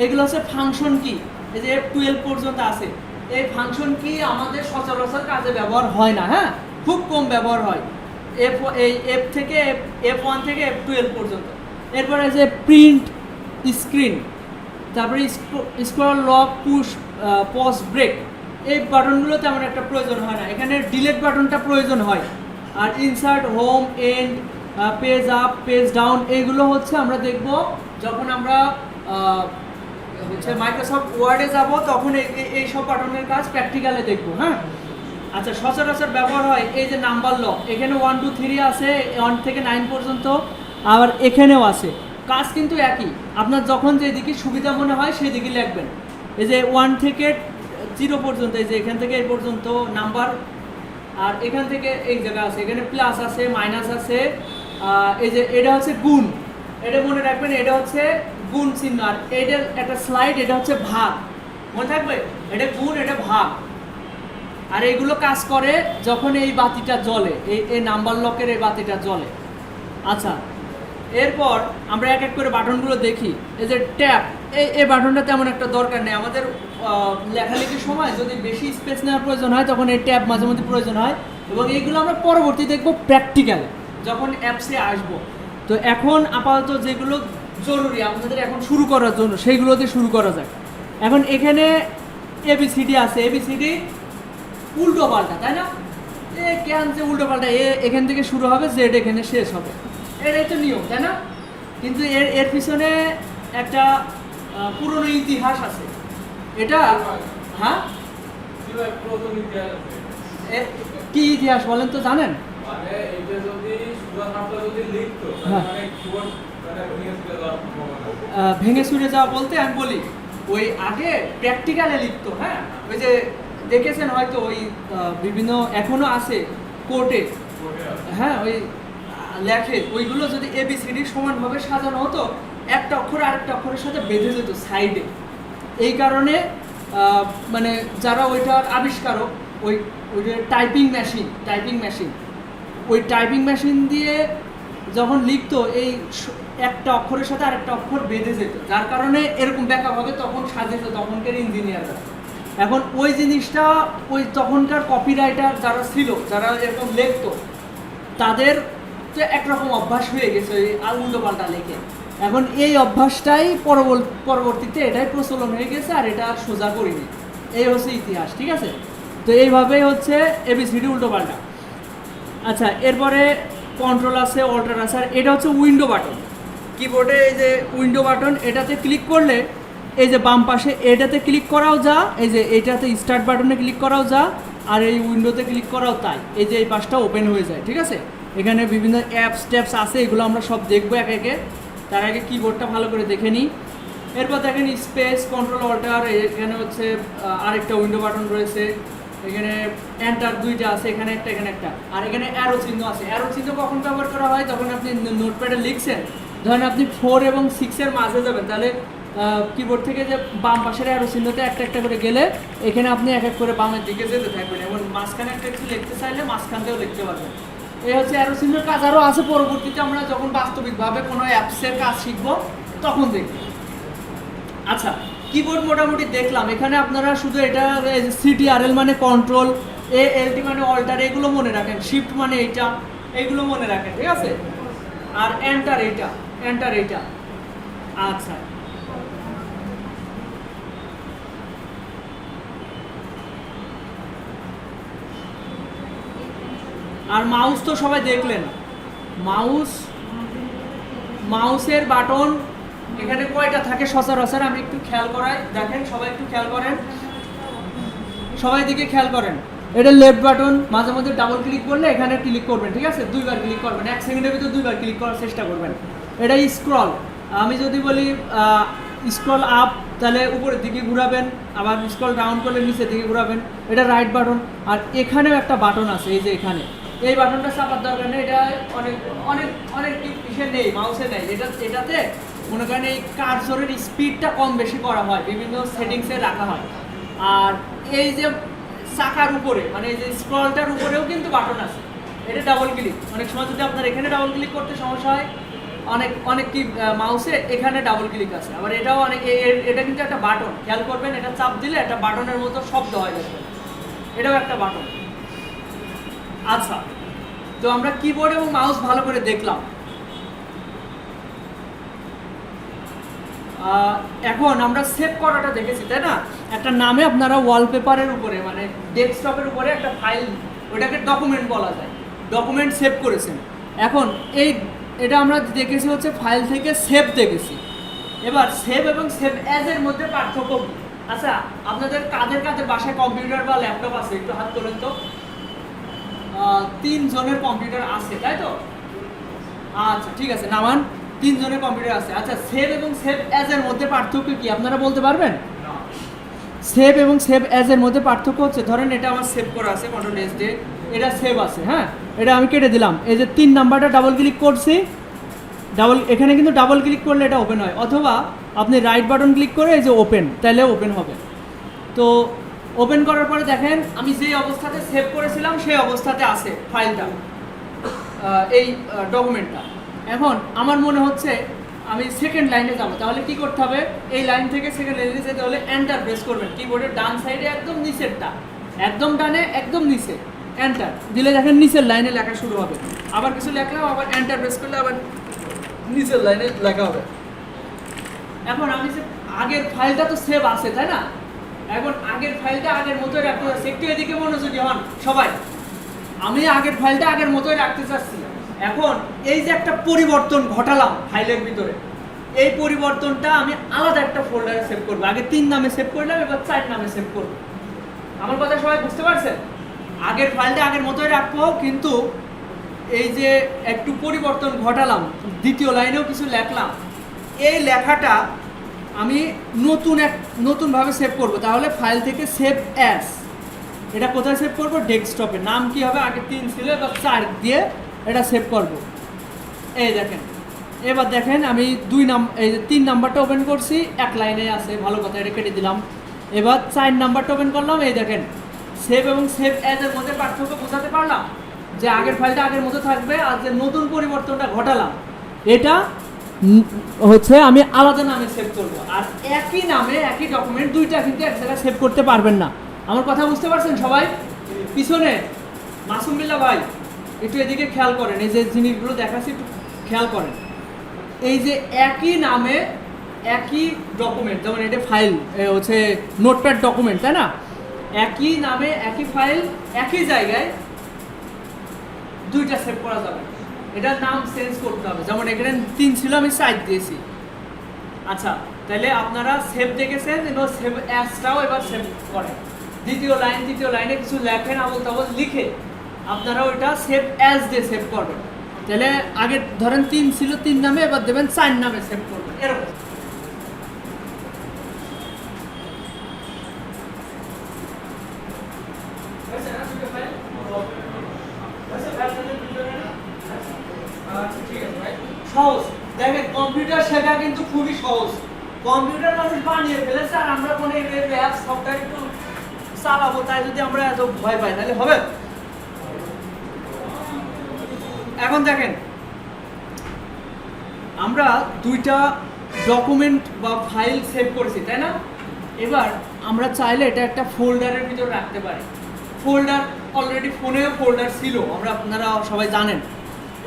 এগুলো হচ্ছে ফাংশন কি, এই যে F12 পর্যন্ত আছে। এই ফাংশন কি আমাদের সচরাচর কাজে ব্যবহার হয় না, হ্যাঁ, খুব কম ব্যবহার হয়। F থেকে F1 থেকে F12 পর্যন্ত। এরপরে আছে প্রিন্ট স্ক্রিন, তারপরে scroll, lock, push, pause, break. এই বাটনগুলো তেমন একটা প্রয়োজন হয় না, এখানে ডিলেট বাটনটা প্রয়োজন হয়। আর insert, home, end, page up, page down, এইগুলো হচ্ছে আমরা দেখব যখন আমরা হচ্ছে মাইক্রোসফট ওয়ার্ডে যাব, তখন এই সব বাটনের কাজ প্র্যাকটিক্যালে দেখব, হ্যাঁ। আচ্ছা, সচরাচর ব্যবহার হয় এই যে নাম্বার লক, এখানে 1 2 3 আছে, 1 থেকে 9 পর্যন্ত, আবার এখানেও আছে। কাজ কিন্তু একই, আপনার যখন যেদিকে সুবিধা মনে হয় সেই দিকে লিখবেন। এই যে 1 থেকে 0 পর্যন্ত, এই যে এখান থেকে এই পর্যন্ত নাম্বার, আর এখান থেকে এই জায়গা আছে, এখানে প্লাস আছে, মাইনাস আছে। এই যে এটা হচ্ছে গুণ, এটা মনে রাখবেন, এটা হচ্ছে গুণ চিহ্ন। আর এটার একটা স্লাইড, এটা হচ্ছে ভাগ, মনে থাকবে, এটা গুণ, এটা ভাগ। আর এইগুলো কাজ করে যখন এই বাতিটা জ্বলে, এই নাম্বার লকের এই বাতিটা জ্বলে। আচ্ছা, এরপর আমরা এক এক করে বাটনগুলো দেখি। এই যে ট্যাব, এই বাটনটা তেমন একটা দরকার নেই আমাদের লেখালেখির সময়। যদি বেশি স্পেস নেওয়ার প্রয়োজন হয় তখন এই ট্যাব মাঝে মধ্যে প্রয়োজন হয়, এবং এইগুলো আমরা পরবর্তী দেখব প্র্যাকটিক্যাল যখন অ্যাপসে আসব। তো এখন আপাতত যেগুলো জরুরি আপনাদের এখন শুরু করার জন্য, সেইগুলো দিয়ে শুরু করা যায়। এখন এখানে ABCD আছে, ABCD উল্টো পাল্টা, তাই না? কেন যে উল্টো পাল্টা, এখান থেকে শুরু হবে, জেড এখানে শেষ হবে, এটাই তো নিয়ম, তাই না? কিন্তু এর পিছনে একটা পুরনো ইতিহাস আছে। এটা হ্যাঁ, কি ইতিহাস বলেন তো, জানেন? ভেঙে চুরে যাওয়া বলতে আমি বলি, ওই আগে প্র্যাকটিক্যালে লিখতো, হ্যাঁ। ওই যে দেখেছেন হয়তো, ওই বিভিন্ন এখনো আছে কোর্টে, হ্যাঁ, ওই লেখে ওইগুলো যদি ABCD সমানভাবে সাজানো হতো, একটা অক্ষর আরেকটা অক্ষরের সাথে বেঁধে যেত সাইডে। এই কারণে মানে যারা ওইটার আবিষ্কারক, ওই টাইপিং মেশিন ওই টাইপিং মেশিন দিয়ে যখন লিখতো এই একটা অক্ষরের সাথে আরেকটা অক্ষর বেঁধে যেত, যার কারণে এরকম ব্যাখ্যাভাবে তখন সাজিত তখনকার ইঞ্জিনিয়াররা। এখন ওই জিনিসটা ওই তখনকার কপিরাইটার যারা ছিল, যারা এরকম লিখতো, তাদের তো একরকম অভ্যাস হয়ে গেছে ওই উল্টো পাল্টা লেখে। এখন এই অভ্যাসটাই পরবর্তীতে এটাই প্রচলন হয়ে গেছে, আর এটা আর সোজা করিনি। এই হচ্ছে ইতিহাস, ঠিক আছে? তো এইভাবেই হচ্ছে ABCD উল্টো পাল্টা। আচ্ছা, এরপরে কন্ট্রোল আছে, অল্টার আছে, আর এটা হচ্ছে উইন্ডো বাটন। কিবোর্ডে এই যে উইন্ডো বাটন, এটাতে ক্লিক করলে এই যে বাম পাশে এটাতে ক্লিক করাও যা, এই যে এটাতে স্টার্ট বাটনে ক্লিক করাও যা, আর এই উইন্ডোতে ক্লিক করাও তাই। এই যে এই পাশটা ওপেন হয়ে যায়, ঠিক আছে? এখানে বিভিন্ন অ্যাপস ট্যাপস আছে, এগুলো আমরা সব দেখবো একে একে। তার আগে কিবোর্ডটা ভালো করে দেখে নিই। এরপর দেখেন স্পেস, কন্ট্রোল, অল্টার, এখানে হচ্ছে আরেকটা উইন্ডো বাটন রয়েছে, এখানে এন্টার দুইটা আছে, এখানে একটা এখানে একটা, আর এখানে অ্যারো চিহ্ন আছে। অ্যারো চিহ্ন কখন ব্যবহার করা হয়? যখন আপনি নোটপ্যাডে লিখছেন, ধরেন আপনি 4 এবং 6-এর মাঝে যাবেন, তাহলে কিবোর্ড থেকে যে বাম পাশের অ্যারো চিহ্নতে একটা একটা করে গেলে এখানে আপনি এক এক করে বামের দিকে যেতে থাকবেন, এবং মাঝখানে একটা কিছু লিখতে চাইলে মাঝখান থেকেও লিখতে পারবেন। এই হচ্ছে অ্যারো চিহ্নের কাজ। আরও আছে, পরবর্তীতে আমরা যখন বাস্তবিকভাবে কোনো অ্যাপসের কাজ শিখবো তখন দেখব। আচ্ছা, কিবোর্ড মোটামুটি দেখলাম। এখানে আপনারা শুধু এটা CTRL মানে কন্ট্রোল, ALT মানে অল্টার, এগুলো মনে রাখেন। শিফট মানে এইগুলো মনে রাখেন, ঠিক আছে? আর এন্টার এইটা। আচ্ছা, আর মাউস তো সবাই দেখলেন। মাউসের বাটন এখানে কয়টা থাকে সচরাচর আমি একটু খেয়াল করাই, দেখেন সবাই একটু খেয়াল করেন, সবাই দিকে খেয়াল করেন। এটা লেফট বাটন, মাঝে মধ্যে ডাবল ক্লিক করলে এখানে ক্লিক করবেন, ঠিক আছে? 2বার ক্লিক করবেন, 1 সেকেন্ডের ভিতরে 2বার ক্লিক করার চেষ্টা করবেন। এটা স্ক্রল, আমি যদি বলি স্ক্রল আপ, তাহলে উপরের দিকে ঘোরাবেন, আবার স্ক্রল ডাউন করলে নিচের দিকে ঘোরাবেন। এটা রাইট বাটন। আর এখানেও একটা বাটন আছে, এই যে এখানে, এই বাটনটা চাপার দরকার নেই, এটা অনেক অনেক অনেক ইসে নেই, মাউসে নেই। এটাতে মনে করেন এই কার্সরের স্পিডটা কম বেশি করা হয়, বিভিন্ন সেটিংসে রাখা হয়। আর এই যে চাকার উপরে, মানে এই যে স্ক্রলটার উপরেও কিন্তু বাটন আছে, এটা ডাবল ক্লিক। অনেক সময় যদি আপনার এখানে ডাবল ক্লিক করতে সমস্যা হয়, অনেক কি মাউসে এখানে ডাবল ক্লিক আছে। আবার এটাও এটা কিন্তু একটা বাটন, খেয়াল করবেন, এটা চাপ দিলে একটা বাটনের মতো শব্দ হয়, দেখবেন এটাও একটা বাটন। আচ্ছা, তো আমরা কিবোর্ড এবং মাউস ভালো করে দেখলাম। এখন আমরা সেভ করাটা দেখেছি, তাই না? একটা নামে আপনারা ওয়ালপেপারের উপরে, মানে ডেস্কটপের উপরে একটা ফাইল, ওটাকে ডকুমেন্ট বলা যায়, ডকুমেন্ট সেভ করেছেন। এখন এটা আমরা দেখেছি হচ্ছে ফাইল থেকে সেভ দেখেছি। এবার সেভ এবং সেভ অ্যাজ এর মধ্যে পার্থক্য। আচ্ছা, আপনাদের কাদের বাসায় কম্পিউটার বা ল্যাপটপ আছে? একটু হাত তোলেন তো। 3 জনের কম্পিউটার আছে, তাই তো? আচ্ছা, ঠিক আছে, নামান। 3 জনের কম্পিউটার আছে। আচ্ছা, সেভ এবং সেভ অ্যাজ এর মধ্যে পার্থক্য কি আপনারা বলতে পারবেন? সেভ এবং সেভ অ্যাজ এর মধ্যে পার্থক্য হচ্ছে, ধরেন এটা আমার সেভ করা আছে, কন্ট্রোল এস দিয়ে, এটা সেভ আছে, হ্যাঁ, এটা আমি কেটে দিলাম। এই যে 3 নাম্বারটা ডাবল ক্লিক করছি, এখানে কিন্তু ডাবল ক্লিক করলে এটা ওপেন হয়, অথবা আপনি রাইট বাটন ক্লিক করে এই যে ওপেন, তাহলে ওপেন হবে। তো ওপেন করার পরে দেখেন আমি যেই অবস্থাতে সেভ করেছিলাম সেই অবস্থাতে আছে ফাইলটা, এই ডকুমেন্টটা। এখন আমার মনে হচ্ছে আমি সেকেন্ড লাইনে যাব, তাহলে কি করতে হবে? এই লাইন থেকে সেকেন্ড লাইনে যেতে হলে এন্টার প্রেস করবেন, কিবোর্ডের ডান সাইডে একদম নিচেরটা, একদম ডানে একদম নিচে এন্টার দিলে দেখেন নিচের লাইনে লেখা শুরু হবে। আবার কিছু লেখা, আবার এন্টার প্রেস করলে আবার নিচের লাইনে লেখা হবে। এখন আমি যে আগের ফাইলটা তো সেভ আছে, তাই না? এখন আগের ফাইলটা আগের মতোই রাখতে চাচ্ছি, একটু এদিকে মনোযোগী হন সবাই। আমি আগের ফাইলটা আগের মতোই রাখতে চাচ্ছি। এখন এই যে একটা পরিবর্তন ঘটালাম ফাইলের ভিতরে, এই পরিবর্তনটা আমি আলাদা একটা ফোল্ডারে সেভ করবো। আগে 3 নামে সেভ করলাম, এবার 4 নামে সেভ করবো। আমার কথা সবাই বুঝতে পারছেন? আগের ফাইলটা আগের মতোই রাখবো, কিন্তু এই যে একটু পরিবর্তন ঘটালাম, দ্বিতীয় লাইনেও কিছু লেখলাম, এই লেখাটা আমি নতুনভাবে সেভ করব। তাহলে ফাইল থেকে সেভ অ্যাজ, এটা কোথায় সেভ করব? ডেস্কটপে। নাম কি হবে? আগে 3 ছিল, এবার 4 দিয়ে এটা সেভ করব। এই দেখেন, এবার দেখেন আমি এই যে 3 নাম্বারটা ওপেন করছি, এক লাইনে আছে, ভালো কথা, এটা কেটে দিলাম। এবার 4 নাম্বারটা ওপেন করলাম, এই দেখেন সেভ এবং সেভ অ্যাজ এর মধ্যে পার্থক্য বোঝাতে পারলাম, যে আগের ফাইলটা আগের মতো থাকবে, আর যে নতুন পরিবর্তনটা ঘটালাম এটা হচ্ছে আমি আলাদা নামে সেভ করব। আর একই নামে একই ডকুমেন্ট দুইটা কিন্তু এক জায়গায় সেভ করতে পারবেন না। আমার কথা বুঝতে পারছেন সবাই? পিছনে মাসুম বিল্লাহ ভাই একটু এদিকে খেয়াল করেন, এই যে জিনিসগুলো দেখাচ্ছি একটু খেয়াল করেন। এই যে একই নামে একই ডকুমেন্ট, যেমন এটা ফাইল হচ্ছে নোটপ্যাড ডকুমেন্ট, তাই না? একই নামে একই ফাইল একই জায়গায় দুইটা সেভ করা যাবে। এটার নাম চেঞ্জ করতে হবে, যেমন এখানে 3 ছিল, আমি 4 দিয়েছি। আচ্ছা, তাহলে আপনারা সেভ দেখেছেন, এবার সেভ অ্যাজটাও এবার সেভ করেন। তৃতীয় লাইনে কিছু লেখেন, আবল তাবল লিখে আপনারা ওইটা সেভ অ্যাজ দিয়ে সেভ করবেন। তাহলে আগে ধরেন 3 ছিল, 3 নামে, এবার দেবেন 4 নামে সেভ করবেন, এরকম। সহজ, দেখেন কম্পিউটার শেখা কিন্তু খুবই সহজ। কম্পিউটার মানুষ বানিয়ে ফেলেছে, আর আমরা কোনো অ্যাপ সফটওয়্যার একটু চালাবো, তাই যদি আমরা এত ভয় পাই তাহলে হবে? এখন দেখেন, আমরা দুইটা ডকুমেন্ট বা ফাইল সেভ করেছি, তাই না? এবার আমরা চাইলে এটা একটা ফোল্ডারের ভিতর রাখতে পারি। ফোল্ডার অলরেডি ফোনেও ফোল্ডার ছিল, আপনারা সবাই জানেন।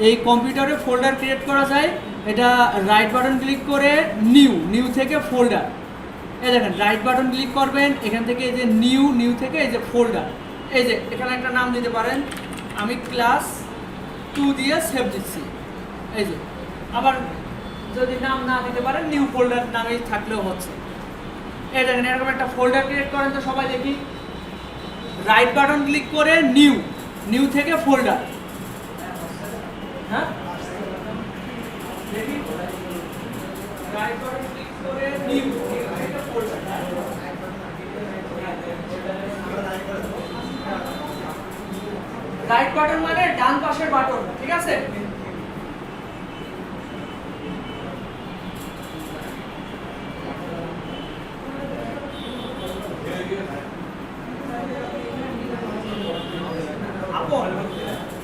এই কম্পিউটারে ফোল্ডার ক্রিয়েট করা যায়। এটা রাইট বাটন ক্লিক করে নিউ থেকে ফোল্ডার, এই দেখেন রাইট বাটন ক্লিক করবেন, এখান থেকে এই যে নিউ থেকে এই যে ফোল্ডার, এই যে এখানে একটা নাম দিতে পারেন, আমি ক্লাস 2 দিয়ে সেভ দিচ্ছি। এই যে আবার যদি নাম না দিতে পারেন, নিউ ফোল্ডার নামেই থাকলেও হচ্ছে। এই দেখেন এরকম একটা ফোল্ডার ক্রিয়েট করেন, তো সবাই দেখি। রাইট বাটন ক্লিক করে নিউ থেকে ফোল্ডার, হ্যাঁ দেখি, রাইট বাটন ক্লিক করে নিউ থেকে ফোল্ডার। রাইট বাটন মানে ডান পাশের বাটন, ঠিক আছে?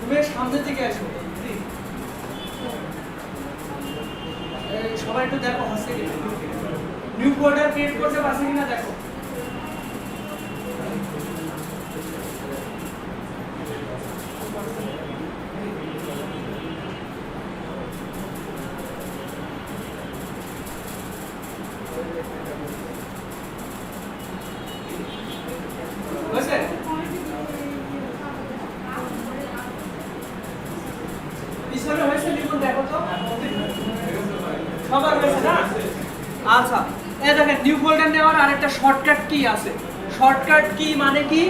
তুমি সামনের দিকে আসো, সবাই একটু দেখো হচ্ছে কিনা, নিউ ফোল্ডার ক্রিয়েট করতে পারছে কিনা দেখো। পিছনে হয়েছে লিখুন, দেখো তো সবার হয়েছে না? আচ্ছা, এই দেখেন নিউ ফোল্ডার নেওয়ার আরেকটা শর্টকাট কি আছে। শর্টকাট কি মানে কি,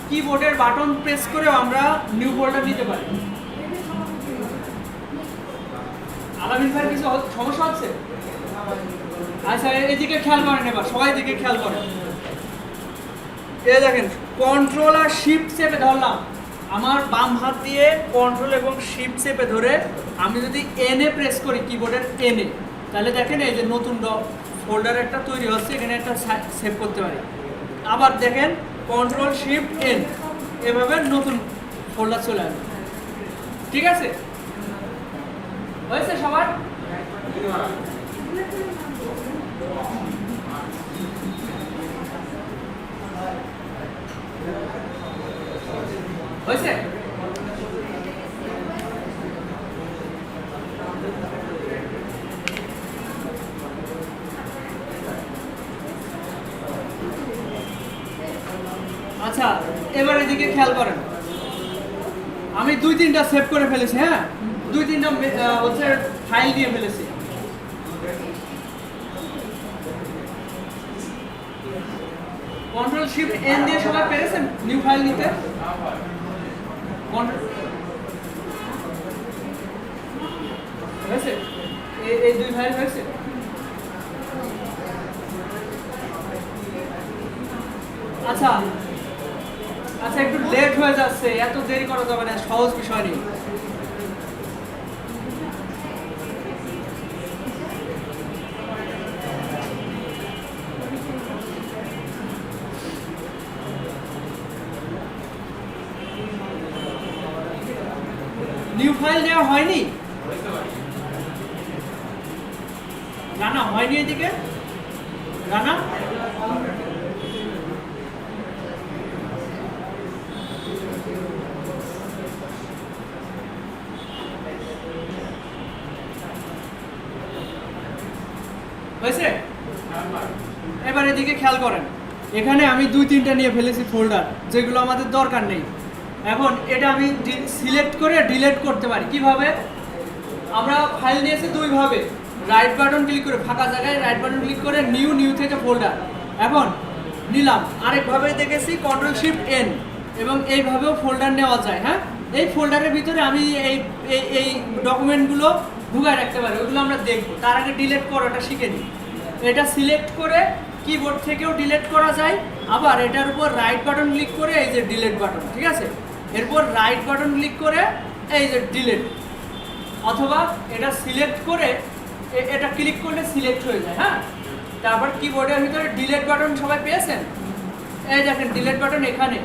কিবোর্ডের বাটন প্রেস করেও আমরা নিউ ফোল্ডার নিতে পারি। আলামিন ভাই কিছু সমস্যা হচ্ছে? আচ্ছা, এদিকে খেয়াল করেন, এবার সবাই দিকে খেয়াল করেন। এই দেখেন কন্ট্রোল আর শিফট চেপে ধরলাম, আমার বাম হাত দিয়ে কন্ট্রোল এবং শিফট চেপে ধরে আমি যদি এনে প্রেস করি, কিবোর্ডের এনে, তাহলে দেখেন এই যে নতুন ফোল্ডার একটা তৈরি হচ্ছে, এখানে একটা সেভ করতে পারি। আবার দেখেন কন্ট্রোল শিফট এন, এভাবে নতুন ফোল্ডার চলে আসবে। ঠিক আছে, হয়েছে সবার? হয়েছে? আচ্ছা, এবার এদিকে খেয়াল করেন, আমি 2-3টা সেভ করে ফেলেছি। হ্যাঁ, 2-3টা হচ্ছে ফাইল দিয়ে ফেলেছি। কন্ট্রোল শিফট এন দিয়ে সবাই পেরেছেন নিউ ফাইল নিতে? হয়েছে? এই 2 ফাইল হয়েছে? আচ্ছা আচ্ছা, একটু লেট হয়ে যাচ্ছে, এত দেরি করা যাবে না, সহজ বিষয় নেই। ফাইল নেওয়া হয়নি? রানা হয়নি এদিকে? রানা হয়েছে? এবার এদিকে খেয়াল করেন, এখানে আমি 2-3টা নিয়ে ফেলেছি ফোল্ডার, যেগুলো আমাদের দরকার নেই। এখন এটা আমি সিলেক্ট করে ডিলিট করতে পারি কিভাবে? আমরা ফাইল নিয়েছি দুইভাবে, রাইট বাটন ক্লিক করে ফাঁকা জায়গায় রাইট বাটন ক্লিক করে নিউ থেকে ফোল্ডার। এখন নিলাম। আরেকভাবে দেখেছি Ctrl+Shift+N, এবং এইভাবেও ফোল্ডার নেওয়া যায়। হ্যাঁ, এই ফোল্ডারের ভিতরে আমি এই ডকুমেন্টগুলো ঢুকায় রাখতে পারি, ওইগুলো আমরা দেখবো। তার আগে ডিলিট করাটা শিখে নিই। এটা সিলেক্ট করে কিবোর্ড থেকেও ডিলিট করা যায়, আবার এটার উপর রাইট বাটন ক্লিক করে এই যে ডিলিট বাটন, ঠিক আছে, এরপর রাইট বাটন ক্লিক করে এই যে ডিলিট, অথবা এটা সিলেক্ট করে এটা ক্লিক করলে সিলেক্ট হয়ে যায়। হ্যাঁ, তারপর কিবোর্ডের ভিতরে ডিলিট বাটন সবাই পেয়েছেন? এই দেখেন ডিলিট বাটন এখানে,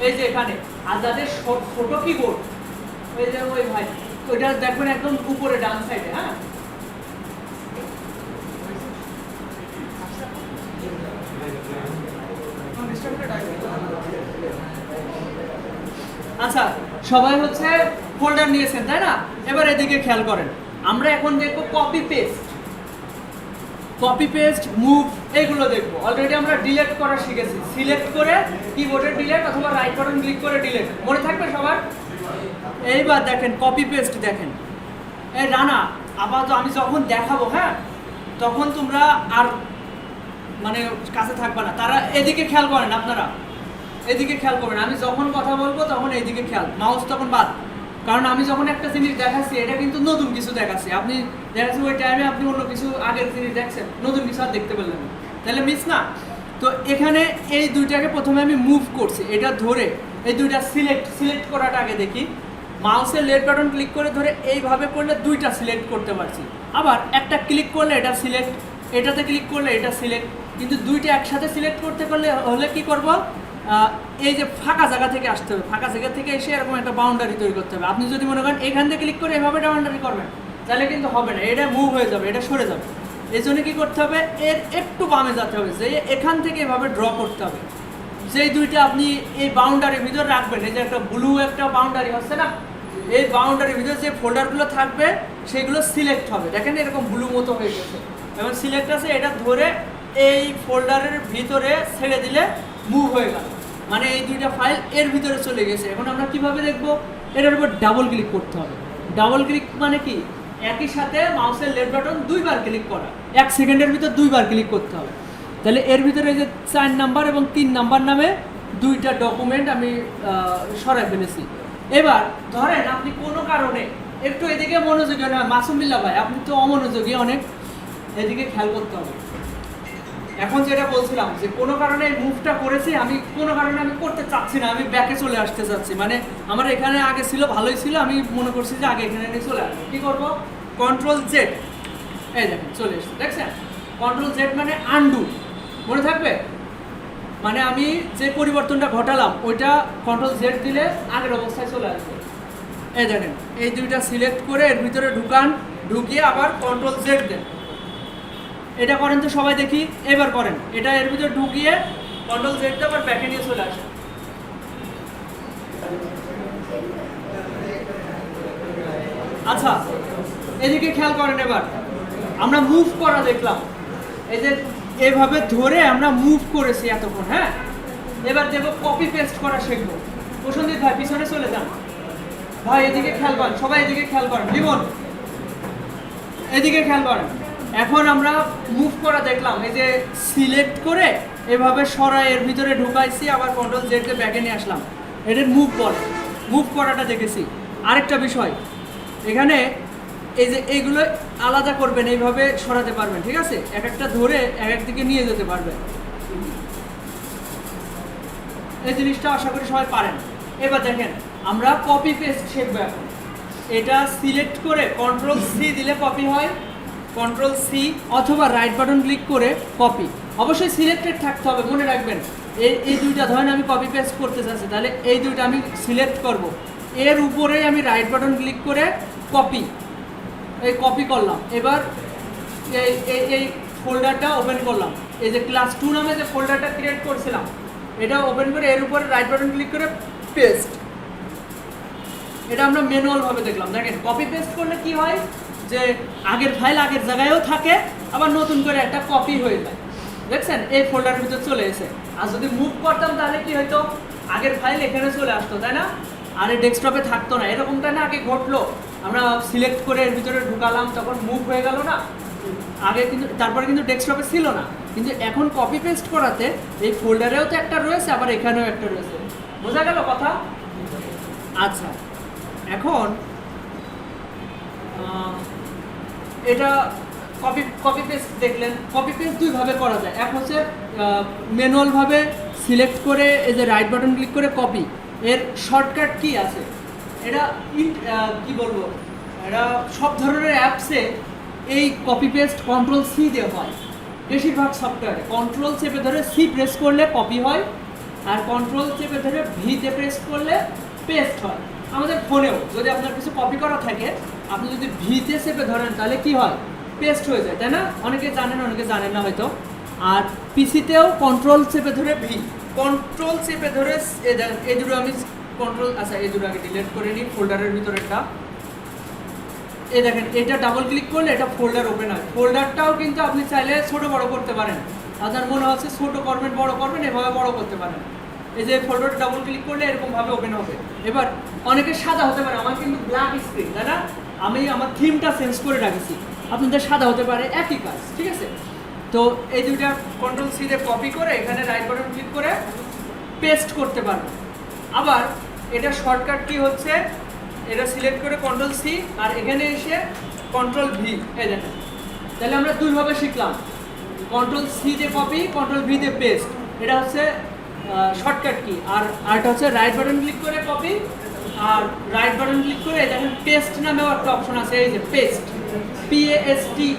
এই যে এখানে। আর যাদের ছোট কিবোর্ড, ওই যে ওই ভাই, ওইটা দেখবেন একদম উপরে ডান সাইডে। হ্যাঁ, আচ্ছা, সবাই হচ্ছে ফোল্ডার নিয়েছেন তাই না? এবার এদিকে খেয়াল করেন, আমরা এখন দেখবো কপি পেস্ট মুভ, এইগুলো দেখবো। অলরেডি আমরা ডিলিট করা শিখেছি, সিলেক্ট করে কিবোর্ডে ডিলিট অথবা রাইট বাটন ক্লিক করে ডিলিট, মনে থাকবে সবার? এইবার দেখেন কপি পেস্ট, দেখেন এই রানা আপাতত আমি যখন দেখাবো, হ্যাঁ, তখন তোমরা আর মানে কাছে থাকবে না। তারা এদিকে খেয়াল করেন, আপনারা এদিকে খেয়াল করবেন। আমি যখন কথা বলবো তখন এইদিকে খেয়াল, মাউস তখন বাদ। কারণ আমি যখন একটা জিনিস দেখাচ্ছি, এটা কিন্তু নতুন কিছু দেখাচ্ছি। আপনি দেখাচ্ছি ওই টাইমে আপনি অন্য কিছু আগের জিনিস দেখছেন, নতুন কিছু আর দেখতে পেলেন না, তাহলে মিস না। তো এখানে এই দুইটাকে প্রথমে আমি মুভ করছি, এটা ধরে এই দুইটা সিলেক্ট করাটা আগে দেখি। মাউসের লেফট বাটন ক্লিক করে ধরে এইভাবে করলে দুইটা সিলেক্ট করতে পারছি। আবার একটা ক্লিক করলে এটা সিলেক্ট, এটাতে ক্লিক করলে এটা সিলেক্ট। কিন্তু দুইটা একসাথে সিলেক্ট করতে পারলে হলে কি করব? এই যে ফাঁকা জায়গা থেকে আসতে হবে, ফাঁকা জায়গা থেকে এসে এরকম একটা বাউন্ডারি তৈরি করতে হবে। আপনি যদি মনে করেন এখান থেকে ক্লিক করে এভাবে বাউন্ডারি করবেন, তাহলে কিন্তু হবে না, এটা মুভ হয়ে যাবে, এটা সরে যাবে। এই জন্য কী করতে হবে? এর একটু বামে যেতে হবে, যে এখান থেকে এভাবে ড্র করতে হবে। যেই দুইটা আপনি এই বাউন্ডারির ভিতরে রাখবেন, এই যে একটা ব্লু একটা বাউন্ডারি হচ্ছে না, এই বাউন্ডারির ভিতরে যে ফোল্ডারগুলো থাকবে সেগুলো সিলেক্ট হবে। দেখেন এরকম ব্লু মতো হয়ে গেছে, এবং সিলেক্ট আছে, এটা ধরে এই ফোল্ডারের ভিতরে ছেড়ে দিলে মুভ হয়ে গেল, মানে এই দুইটা ফাইল এর ভিতরে চলে গেছে। এখন আমরা কিভাবে দেখব? এটার উপর ডাবল ক্লিক করতে হবে। ডাবল ক্লিক মানে কি? একই সাথে মাউসের লেফট বাটন দুইবার ক্লিক করা, 1 সেকেন্ডের ভিতর দুইবার ক্লিক করতে হবে। তাহলে এর ভিতরে যে 4 নাম্বার এবং 3 নাম্বার নামে দুইটা ডকুমেন্ট আমি সরাই ফেলেছি। এবার ধরেন আপনি কোনো কারণে একটু এদিকে মনোযোগী না, মাসুম বিল্লাহ ভাই আপনি তো অমনোযোগী অনেক, এদিকে খেয়াল করতে হবে। এখন যেটা বলছিলাম যে কোনো কারণে মুভটা করেছি, আমি কোনো কারণে আমি করতে চাচ্ছি না, আমি ব্যাকে চলে আসতে চাচ্ছি, মানে আমার এখানে আগে ছিল ভালোই ছিল, আমি মনে করছি যে আগে এখানে নিয়ে চলে আসবো। কী করবো? Ctrl+Z, এই দেখেন চলে এসছে, দেখছেন? Ctrl+Z মানে আনডু, মনে থাকবে? মানে আমি যে পরিবর্তনটা ঘটালাম ওইটা Ctrl+Z দিলে আগের অবস্থায় চলে আসবে। এই দেখেন এই দুইটা সিলেক্ট করে এর ভিতরে ঢুকিয়ে আবার Ctrl+Z দেন। এটা করেন তো সবাই দেখি, এবার করেন এটা এর ভিতরে ঢুকিয়ে Ctrl+Z দিয়ে আবার ব্যাকে নিয়ে চলে আসে। আচ্ছা এদিকে খেয়াল করেন, এবার আমরা মুভ করা দেখলাম, এই যে এইভাবে ধরে আমরা মুভ করেছি এতক্ষণ। হ্যাঁ, এবার দেখবো কপি পেস্ট করা শিখবো। প্রসঞ্জিৎ ভাই পিছনে চলে যান, ভাই এদিকে খেয়াল করেন, সবাই এদিকে খেয়াল করেন, লিমন এদিকে খেয়াল করেন। এখন আমরা মুভ করা দেখলাম, এই যে সিলেক্ট করে এভাবে সরাই এর ভিতরে ঢুকাইছি, আবার Ctrl+Z দিয়ে ব্যাকে নিয়ে আসলাম, এটার মুভ বলে, মুভ করাটা দেখেছি। আরেকটা বিষয় এখানে, এই যে এইগুলো আলাদা করবেন, এইভাবে সরাতে পারবেন, ঠিক আছে? এক একটা ধরে এক একদিকে নিয়ে যেতে পারবেন, এই জিনিসটা আশা করি সবাই পারেন। এবার দেখেন আমরা কপি পেস্ট শিখবো এখন। এটা সিলেক্ট করে Ctrl+C দিলে কপি হয়, Ctrl+C অথবা রাইট বাটন ক্লিক করে কপি, অবশ্যই সিলেক্টেড থাকতে হবে, মনে রাখবেন। এই দুইটা ধরেন আমি কপি পেস্ট করতে চাচ্ছি, তাহলে এই দুইটা আমি সিলেক্ট করব, এর উপরেই আমি রাইট বাটন ক্লিক করে কপি, এই কপি করলাম। এবার এই এই এই ফোল্ডারটা ওপেন করলাম, এই যে ক্লাস 2 নামে যে ফোল্ডারটা ক্রিয়েট করছিলাম এটা ওপেন করে এর উপরে রাইট বাটন ক্লিক করে পেস্ট। এটা আমরা ম্যানুয়াল ভাবে দেখলাম। দেখেন কপি পেস্ট করলে কি হয় যে আগের ফাইল আগের জায়গায়ও থাকে, আবার নতুন করে একটা কপি হয়ে যায়। দেখছেন এই ফোল্ডারের ভিতর চলে এসে। আর যদি মুভ করতাম তাহলে কি হতো, আগের ফাইল এখানে চলে আসতো, তাই না? আর এই ডেস্কটপে থাকতো না। এরকমটা না আগে ঘটলো, আমরা সিলেক্ট করে এর ভিতরে ঢুকালাম তখন মুভ হয়ে গেল না আগে, কিন্তু তারপরে কিন্তু ডেস্কটপে ছিল না। কিন্তু এখন কপি পেস্ট করাতে এই ফোল্ডারেও তো একটা রয়েছে, আবার এখানেও একটা রয়েছে। বোঝা গেল কথা? আচ্ছা, এখন এটা কপি পেস্ট দেখলেন। কপি পেস্ট দুইভাবে করা যায়। এক হচ্ছে ম্যানুয়ালভাবে সিলেক্ট করে এই যে রাইট বাটন ক্লিক করে কপি, এর শর্টকাট কি আছে এটা কি বলবো, এটা সব ধরনের অ্যাপসে এই কপি পেস্ট কন্ট্রোল সি দিয়ে হয়। বেশিরভাগ সফটওয়্যারে কন্ট্রোল চেপে ধরে সি প্রেস করলে কপি হয়, আর কন্ট্রোল চেপে ধরে ভিতে প্রেস করলে পেস্ট হয়। আমাদের ফোনেও যদি আপনার কিছু কপি করা থাকে, আপনি যদি ভিতে চেপে ধরেন তাহলে কি হয়, পেস্ট হয়ে যায়, তাই না? অনেকে জানেন, অনেকে জানেন না হয়তো। আর পিসিতেও কন্ট্রোল চেপে ধরে ভি, কন্ট্রোল চেপে ধরে এই দুটো আমি কন্ট্রোল, আচ্ছা এই দুটো আগে ডিলিট করে নিই ফোল্ডারের ভিতরেরটা। এই দেখেন এটা ডাবল ক্লিক করলে এটা ফোল্ডার ওপেন হয়। ফোল্ডারটাও কিন্তু আপনি চাইলে ছোট বড় করতে পারেন। আপনার মনে হচ্ছে ছোট করবেন বড় করবেন, এভাবে বড় করতে পারেন। এই যে ফোল্ডারটা ডাবল ক্লিক করলে এরকমভাবে ওপেন হবে। এবার অনেকে সাদা হতে পারে, আমার কিন্তু ব্ল্যাক স্ক্রিন, তাই না? আমি আমার থিমটা চেঞ্জ করে রাখছি, আপনাদের সাদা হতে পারে, একই কাজ, ঠিক আছে? তো এই দুইটা কন্ট্রোল সি দিয়ে কপি করে এখানে রাইট বাটন ক্লিক করে পেস্ট করতে পারবেন। আবার এটা শর্টকাট কি হচ্ছে, এটা সিলেক্ট করে কন্ট্রোল সি আর এখানে এসে কন্ট্রোল ভি, এই দেখেন। তাহলে আমরা দুইভাবে শিখলাম, কন্ট্রোল সি দিয়ে কপি, কন্ট্রোল ভি দিয়ে পেস্ট। এটা হচ্ছে শর্টকাট কি। আর আরটা হচ্ছে রাইট বাটন ক্লিক করে কপি, আর রাইট বাটন ক্লিক করে দেখেন পেস্ট নামেও একটা অপশন আছে, এই যে পেস্ট, PASTE।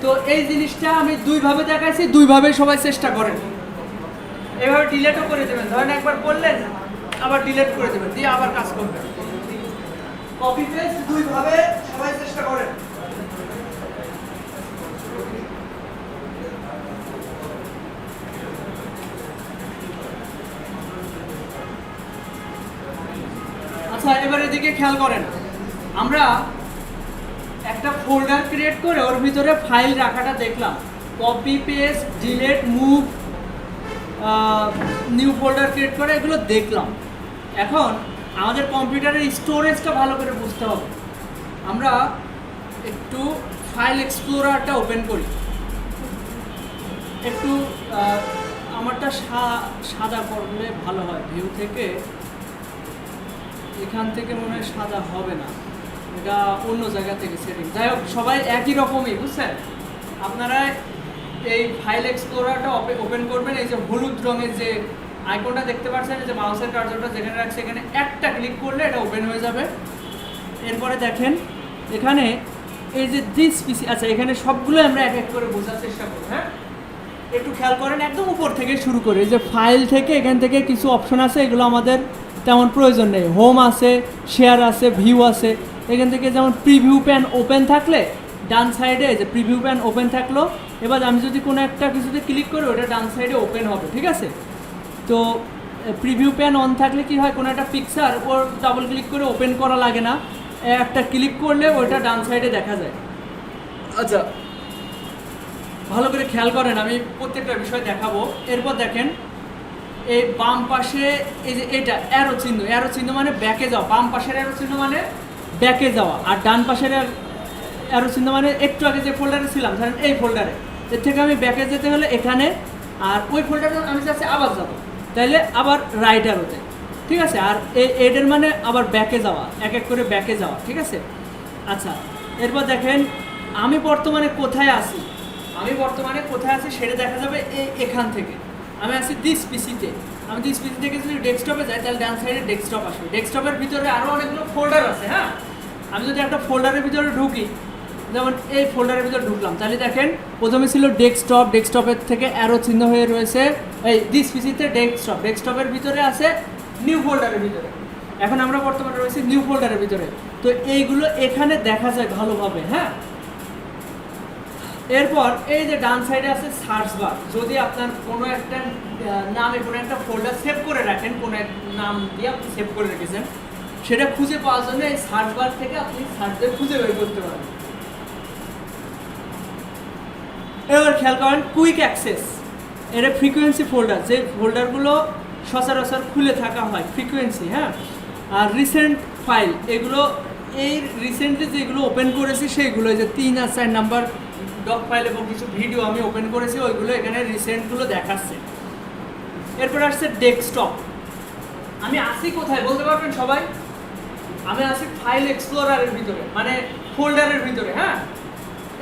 তো এই জিনিসটা আমি দুইভাবে দেখাইছি, দুইভাবে সবাই চেষ্টা করেন। এভাবে ডিলেটও করে দেবেন, ধরেন একবার করলেন আবার ডিলিট করে দেবেন, দিয়ে আবার কাজ করবেন। কপি পেস্ট দুইভাবে সবাই চেষ্টা করেন। আচ্ছা, এবার এদিকে খেয়াল করেন, আমরা একটা ফোল্ডার ক্রিয়েট করে ওর ভিতরে ফাইল রাখাটা দেখলাম, copy paste delete move new folder create করে এগুলো দেখলাম। এখন আমাদের কম্পিউটারের স্টোরেজটা ভালো করে বুঝতে হবে। আমরা একটু ফাইল এক্সপ্লোরারটা ওপেন করি, একটু আমারটা সাদা করলে ভালো হয়। ভিউ থেকে এখান থেকে মনে হয় সাদা হবে না, এটা অন্য জায়গা থেকে সেটিং। যাই হোক, সবাই একই রকমই, বুঝছেন? আপনারা এই ফাইল এক্সপ্লোরারটা ওপেন করবেন, এই যে হলুদ রঙের যে আইকনটা দেখতে পাচ্ছেন, যে মাউসের কার্সরটা যেখানে রাখছে এখানে একটা ক্লিক করলে এটা ওপেন হয়ে যাবে। এরপরে দেখেন এখানে এই যে দিস পিসি, আচ্ছা এখানে সবগুলো আমরা এক এক করে বোঝার চেষ্টা করব। হ্যাঁ, একটু খেয়াল করেন, একদম উপর থেকে শুরু করে এই যে ফাইল থেকে এখান থেকে কিছু অপশন আছে, এগুলো আমাদের তেমন প্রয়োজন নেই। হোম আছে, শেয়ার আছে, ভিউ আছে। এখান থেকে যেমন প্রিভিউ প্যান ওপেন থাকলে ডান সাইডে যে প্রিভিউ প্যান ওপেন থাকলো, এবার আমি যদি কোনো একটা কিছুতে ক্লিক করি ওটা ডান সাইডে ওপেন হবে, ঠিক আছে? তো প্রিভিউ প্যান অন থাকলে কি হয়, কোনো একটা পিকচার ওর ডাবল ক্লিক করে ওপেন করা লাগে না, একটা ক্লিক করলে ওইটা ডান সাইডে দেখা যায়। আচ্ছা, ভালো করে খেয়াল করেন, আমি প্রত্যেকটা বিষয় দেখাবো। এরপর দেখেন এই বাম পাশে এই যে এটা অ্যারো চিহ্ন, অ্যারো চিহ্ন মানে ব্যাকে যাওয়া। বাম পাশের অ্যারো চিহ্ন মানে ব্যাকে যাওয়া, আর ডান পাশের অ্যারো চিহ্ন মানে একটু আগে যে ফোল্ডারে ছিলাম, ধরেন এই ফোল্ডারে, এর থেকে আমি ব্যাকে যেতে হলে এখানে, আর ওই ফোল্ডারে আমি যাচ্ছি আবার যাবো, তাইলে আবার রাইট অ্যারোতে, ঠিক আছে? আর এই এডের মানে আবার ব্যাকে যাওয়া, এক এক করে ব্যাকে যাওয়া, ঠিক আছে? আচ্ছা, এরপর দেখেন আমি বর্তমানে কোথায় আছি, সেটা দেখা যাবে এখান থেকে। আমি আছি দিস পিসিতে, আমি দিস পিসি থেকে যদি ডেস্কটপে যাই তাহলে ডান সাইডে ডেস্কটপ আসবে। ডেস্কটপের ভিতরে আরও অনেকগুলো ফোল্ডার আছে। হ্যাঁ, আমি যদি একটা ফোল্ডারের ভিতরে ঢুকি, যেমন এই ফোল্ডারের ভিতরে ঢুকলাম, তাহলে দেখেন প্রথমে ছিল ডেস্কটপ, ডেস্কটপের থেকে অ্যারো চিহ্ন হয়ে রয়েছে এই দিস পিসিতে ডেস্কটপের ভিতরে আছে নিউ ফোল্ডারের ভিতরে। এখন আমরা বর্তমানে রয়েছি নিউ ফোল্ডারের ভিতরে। তো এইগুলো এখানে দেখা যায় ভালোভাবে, হ্যাঁ। এরপর এই যে ডান সাইডে আছে সার্চ বার। যদি আপনার কোনো একটা নামে কোনো একটা ফোল্ডার সেভ করে রাখেন, কোনো এক নাম দিয়ে আপনি সেভ করে রেখেছেন, সেটা খুঁজে পাওয়ার জন্য এই সার্চ বার থেকে আপনি সার্চ দিয়ে খুঁজে বের করতে পারেন। এবার খেয়াল করেন কুইক অ্যাক্সেস, এটা ফ্রিকোয়েন্সি ফোল্ডার, যে ফোল্ডারগুলো সচরাচর খুলে থাকা হয়, ফ্রিকোয়েন্সি, হ্যাঁ। আর রিসেন্ট ফাইল, এগুলো এই রিসেন্টলি যেগুলো ওপেন করেছি সেইগুলো, যে 3 আর 4 নাম্বার ডক ফাইল এবং কিছু ভিডিও আমি ওপেন করেছি, ওইগুলো এখানে রিসেন্টগুলো দেখাচ্ছে। এরপর আসছে ডেস্কটপ। আমি আসি কোথায় বলতে পারবেন সবাই? আমি আসি ফাইল এক্সপ্লোরারের ভিতরে, মানে ফোল্ডারের ভিতরে, হ্যাঁ।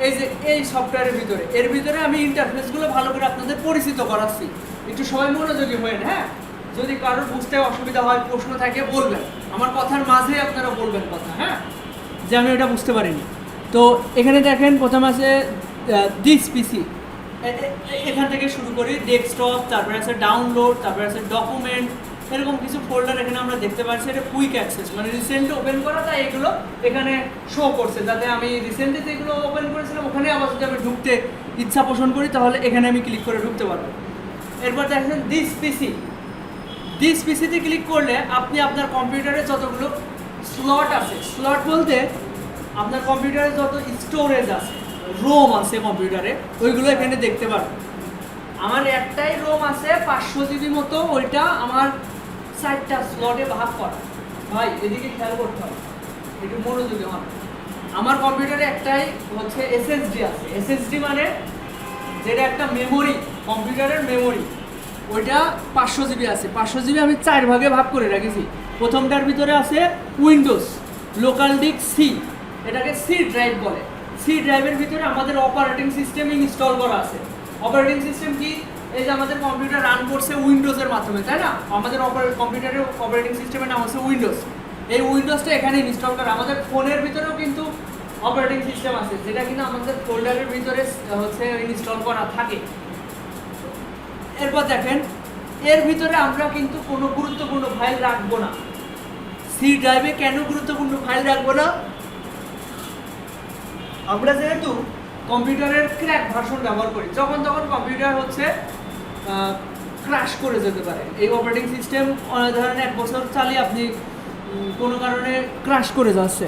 এই যে এই সফটওয়্যারের ভিতরে, এর ভিতরে আমি ইন্টারফেসগুলো ভালো করে আপনাদের পরিচিত করাচ্ছি। একটু সবাই মনোযোগী হয়ে, হ্যাঁ। যদি কারোর বুঝতে অসুবিধা হয়, প্রশ্ন থাকে বলবেন, আমার কথার মাঝে আপনারা বলবেন কথা, হ্যাঁ, যে আমি এটা বুঝতে পারিনি। তো এখানে দেখেন প্রথম আছে দিস পিসি, এখান থেকে শুরু করি, ডেস্কটপ, তারপরে আছে ডাউনলোড, তারপরে আছে ডকুমেন্ট, এরকম কিছু ফোল্ডার এখানে আমরা দেখতে পাচ্ছি। এটা কুইক অ্যাক্সেস, মানে রিসেন্টলি ওপেন করা, তাই এগুলো এখানে শো করছে, যাতে আমি রিসেন্টলি যেগুলো ওপেন করেছিলাম ওখানে আবার যদি আমি ঢুকতে ইচ্ছা পোষণ করি তাহলে এখানে আমি ক্লিক করে ঢুকতে পারবো। এরপর দেখেন দিস পিসি, দিস পিসিতে ক্লিক করলে আপনি আপনার কম্পিউটারে যতগুলো স্লট আছে, স্লট বলতে আপনার কম্পিউটারে যত স্টোরেজ আছে, রোম আছে কম্পিউটারে, ওইগুলো এখানে দেখতে পারবেন। আমার একটাই রোম আছে 500 জিবি মতো, ওইটা আমার 4টা স্লটে ভাগ করা। ভাই এদিকে খেয়াল করতে হবে, একটু মনোযোগী হন। আমার কম্পিউটারে একটাই হচ্ছে এসএসডি আছে। এসএসডি মানে যেটা একটা মেমোরি, কম্পিউটারের মেমোরি, ওইটা 500 জিবি আছে। 500 জিবি আমি 4 ভাগে ভাগ করে রেখেছি। প্রথমটার ভিতরে আছে উইন্ডোজ লোকাল ডিস্ক সি, এটাকে সি ড্রাইভ বলে। সি ড্রাইভের ভিতরে আমাদের অপারেটিং সিস্টেম ইনস্টল করা আছে। অপারেটিং সিস্টেম কি? এই যে আমাদের কম্পিউটার রান করছে উইন্ডোজের মাধ্যমে, তাই না? আমাদের কম্পিউটারের অপারেটিং সিস্টেমের নাম হচ্ছে উইন্ডোজ। এই উইন্ডোজটা এখানে ইনস্টল করা। আমাদের ফোনের ভিতরেও কিন্তু অপারেটিং সিস্টেম আছে, যেটা কিন্তু আমাদের ফোল্ডারের ভিতরে হচ্ছে ইনস্টল করা থাকে। এরপর দেখেন এর ভিতরে আমরা কিন্তু কোনো গুরুত্বপূর্ণ ফাইল রাখবো না। সি ড্রাইভে কেন গুরুত্বপূর্ণ ফাইল রাখবো না? আমরা যেহেতু কম্পিউটারের ক্র্যাক ভার্সন ব্যবহার করি, যখন তখন কম্পিউটার হচ্ছে ক্র্যাশ করে যেতে পারে। এই অপারেটিং সিস্টেম ধরেন 1 বছর চালিয়ে আপনি কোনো কারণে ক্র্যাশ করে যাচ্ছে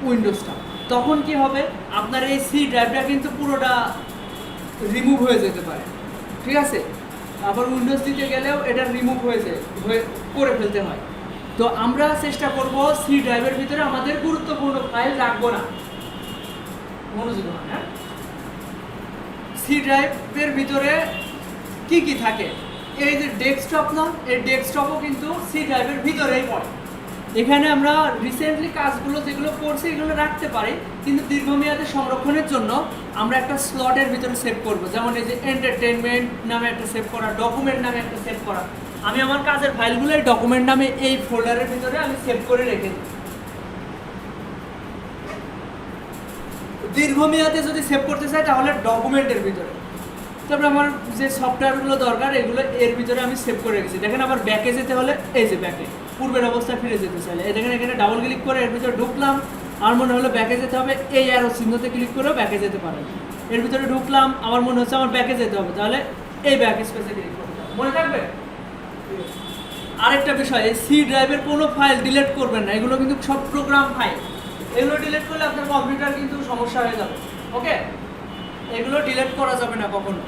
উইন্ডোজটা, তখন কি হবে? আপনার এই সি ড্রাইভটা কিন্তু পুরোটা রিমুভ হয়ে যেতে পারে, ঠিক আছে? আবার উইন্ডোজ দিতে গেলেও এটা রিমুভ করে ফেলতে হয়। তো আমরা চেষ্টা করব সি ড্রাইভের ভিতরে আমাদের গুরুত্বপূর্ণ ফাইল রাখবো না। মনোযোগ, হ্যাঁ। সি ড্রাইভের ভিতরে কি কি থাকে? এই যে ডেস্কটপ না, এই ডেস্কটপও কিন্তু সি ড্রাইভের ভিতরেই পড়ে। এখানে আমরা রিসেন্টলি কাজগুলো যেগুলো করছি এগুলো রাখতে পারি, কিন্তু দীর্ঘমেয়াদে সংরক্ষণের জন্য আমরা একটা স্লটের ভিতরে সেভ করব। যেমন এই যে এন্টারটেনমেন্ট নামে একটা সেভ করা, ডকুমেন্ট নামে একটা সেভ করা। আমি আমার কাজের ফাইলগুলো এই ডকুমেন্ট নামে এই ফোল্ডারের ভিতরে আমি সেভ করে রেখে দিই। দীর্ঘমেয়াদে যদি সেভ করতে চাই তাহলে ডকুমেন্টের ভিতরে। তারপরে আমার যে সফটওয়্যারগুলো দরকার এগুলো এর ভিতরে আমি সেভ করে রেখেছি। দেখেন আবার ব্যাকে যেতে হলে এই যে ব্যাকে, পূর্বের অবস্থায় ফিরে যেতে চাইলে এই দেখেন এখানে ডাবল ক্লিক করে এর ভিতরে ঢুকলাম, আর মনে হলো ব্যাকে যেতে হবে, এই অ্যারো চিহ্নতে ক্লিক করেও ব্যাকে যেতে পারেন। এর ভিতরে ঢুকলাম, আমার মনে হচ্ছে আমার ব্যাকে যেতে হবে, তাহলে এই ব্যাক স্পেসে ক্লিক করতে হবে। মনে থাকবে? আরেকটা বিষয়, এই সি ড্রাইভের কোনো ফাইল ডিলিট করবেন না, এগুলো কিন্তু সব প্রোগ্রাম ফাইল। এগুলো ডিলিট করলে আপনার কম্পিউটার কিন্তু সমস্যা হয়ে যাবে, ওকে? এগুলো ডিলিট করা যাবে না কখনো।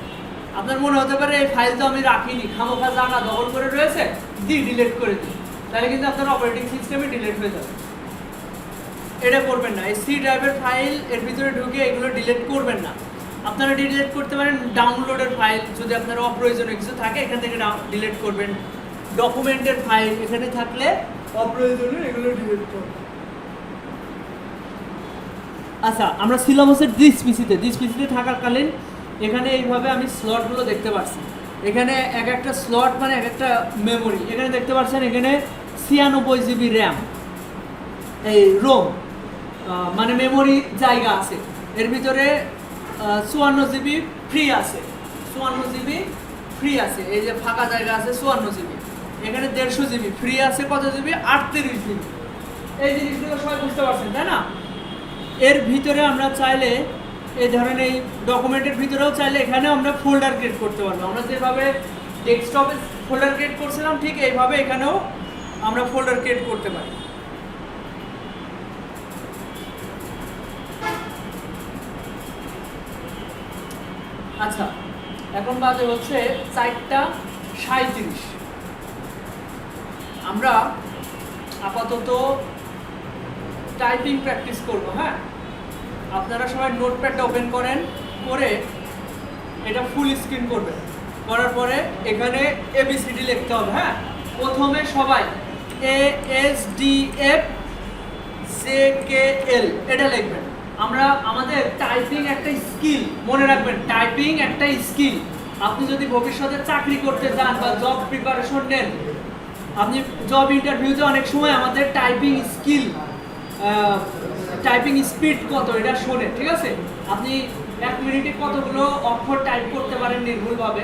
আপনার মনে হতে পারে এই ফাইল তো আমি রাখিনি, খামোখা জায়গা দখল করে রয়েছে, ডিলিট করে দিই, তাহলে কিন্তু আপনার অপারেটিং সিস্টেমে ডিলিট হয়ে যাবে। এটা করবেন না। এই সি ড্রাইভের ফাইল এর ভিতরে ঢুকে এগুলো ডিলিট করবেন না। আপনারা ডিলিট করতে পারেন ডাউনলোডের ফাইল, যদি আপনার অপ্রয়োজনীয় কিছু থাকে এখান থেকে ডিলিট করবেন। ডকুমেন্টের ফাইল এখানে থাকলে অপ্রয়োজনীয় এগুলো ডিলিট করবেন। আচ্ছা, আমরা ছিলাম হচ্ছে দিস পিসিতে থাকাকালীন এখানে এইভাবে আমি স্লটগুলো দেখতে পাচ্ছি। এখানে এক একটা স্লট মানে এক একটা মেমোরি। এখানে দেখতে পাচ্ছেন এখানে 96 জিবি র্যাম, এই রোম মানে মেমোরি জায়গা আছে। এর ভিতরে 54 জিবি ফ্রি আছে, 54 জিবি ফ্রি আছে। এই যে ফাঁকা জায়গা আছে 54 জিবি। এখানে 150 জিবি, ফ্রি আছে কত জিবি? 38 জিবি। এই জিনিসগুলো সবাই বুঝতে পারছেন তাই না? এর ভিতরে আমরা চাইলে এই ধরনের এই ডকুমেন্টের ভিতরেও চাইলে এখানে আমরা ফোল্ডার ক্রিয়েট করতে পারবো। আমরা যেভাবে ডেস্কটপে ফোল্ডার ক্রিয়েট করছিলাম ঠিক এইভাবে এখানেও আমরা ফোল্ডার ক্রিয়েট করতে পারি। আচ্ছা, এখন বাজে হচ্ছে 4টা 37। আমরা আপাতত টাইপিং প্র্যাকটিস করব। হ্যাঁ, আপনারা সবাই নোটপ্যাডটা ওপেন করেন, করে এটা ফুল স্ক্রিন করবেন, করার পরে এখানে এবিসিডি লিখতে হবে। হ্যাঁ, প্রথমে সবাই ASDFJKL এটা লিখবেন। আমরা আমাদের টাইপিং একটা স্কিল, মনে রাখবেন টাইপিং একটা স্কিল। আপনি যদি ভবিষ্যতে চাকরি করতে যান বা জব প্রিপারেশন নেন, আপনি জব ইন্টারভিউতে অনেক সময় আমাদের টাইপিং স্কিল, টাইপিং স্পিড কত এটা শোনে, ঠিক আছে? আপনি 1 মিনিটে কতগুলো অক্ষর টাইপ করতে পারেন নির্ভুলভাবে,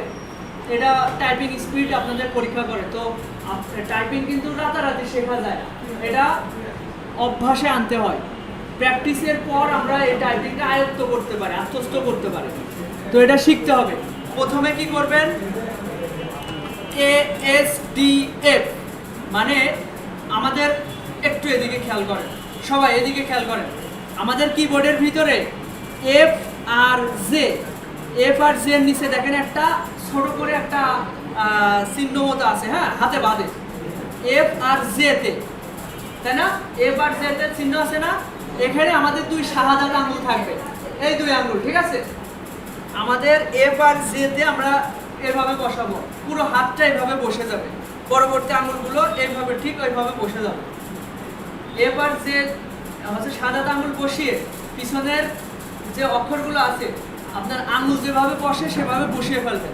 এটা টাইপিং স্পিড আপনাদের পরীক্ষা করে। তো টাইপিং কিন্তু রাতারাতি শেখা যায়, এটা অভ্যাসে আনতে হয়। প্র্যাকটিসের পর আমরা এই টাইপিংটা আয়ত্ত করতে পারি, আত্মস্থ করতে পারি। তো এটা শিখতে হবে। প্রথমে কি করবেন? ASDF মানে আমাদের, একটু এদিকে খেয়াল করেন সবাই, এদিকে খেয়াল করেন। আমাদের কিবোর্ডের ভিতরে F আর J, F আর J এর নিচে দেখেন একটা ছোট করে একটা চিহ্ন মতো আছে। হ্যাঁ, হাতে বাঁধে F আর J তে, তাই না? F আর J তে চিহ্ন আছে না? এখানে আমাদের 2 শাহাদাত আঙ্গুল থাকবে, এই 2 আঙ্গুল, ঠিক আছে? আমাদের F আর J তে আমরা এভাবে বসাবো, পুরো হাতটা এভাবে বসে যাবে, পরবর্তী আঙ্গুলগুলো এইভাবে ঠিক ওইভাবে বসে যাবে। F আর J হচ্ছে শাহাদাত আঙ্গুল বসিয়ে পিছনের যে অক্ষরগুলো আছে আপনার আঙ্গুল যেভাবে বসে সেভাবে বসিয়ে ফেলবেন।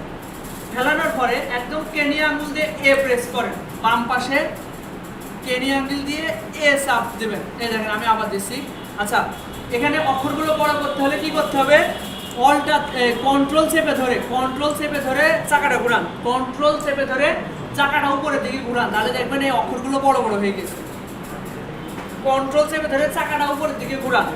ফেলানোর পরে একদম কেনি আঙ্গুল দিয়ে A প্রেস করেন, বাম পাশে কেনি আঙ্গুল দিয়ে A চাপ দেবেন। এই দেখেন আমি আবার দিচ্ছি। আচ্ছা, এখানে অক্ষরগুলো বড় করতে হলে কি করতে হবে? কন্ট্রোল চেপে ধরে চাকাটা ঘুরান, কন্ট্রোল চেপে ধরে চাকাটা উপরের দিকে ঘুরান, তাহলে দেখবেন এই অক্ষরগুলো বড় বড় হয়ে গেছে। কন্ট্রোল চেপে ধরে চাকাটা উপরের দিকে ঘুরান।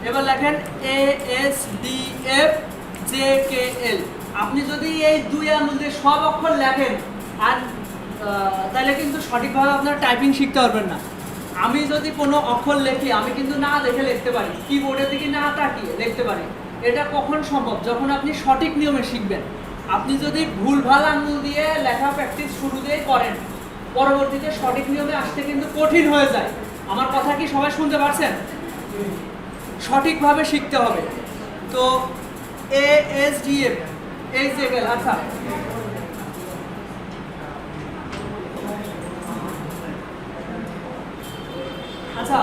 এবার লেখেন ASDFJKL। আপনি যদি এই 2 আঙুল দিয়ে সব অক্ষর লেখেন আর তাহলে কিন্তু সঠিকভাবে আপনারা টাইপিং শিখতে পারবেন না। আমি যদি কোনো অক্ষর লিখি, আমি কিন্তু না দেখে লিখতে পারি, কিবোর্ডের দিকে না তাকিয়ে লিখতে পারি। এটা কখন সম্ভব? যখন আপনি সঠিক নিয়মে শিখবেন। আপনি যদি ভুলভাল আঙুল দিয়ে লেখা প্র্যাকটিস শুরু দিয়ে করেন, পরবর্তীতে সঠিক নিয়মে আসতে কিন্তু কঠিন হয়ে যায়। আমার কথা কি সবাই শুনতে পারছেন? সঠিকভাবে শিখতে হবে। তো ASDF এই যে গেল। আচ্ছা, আচ্ছা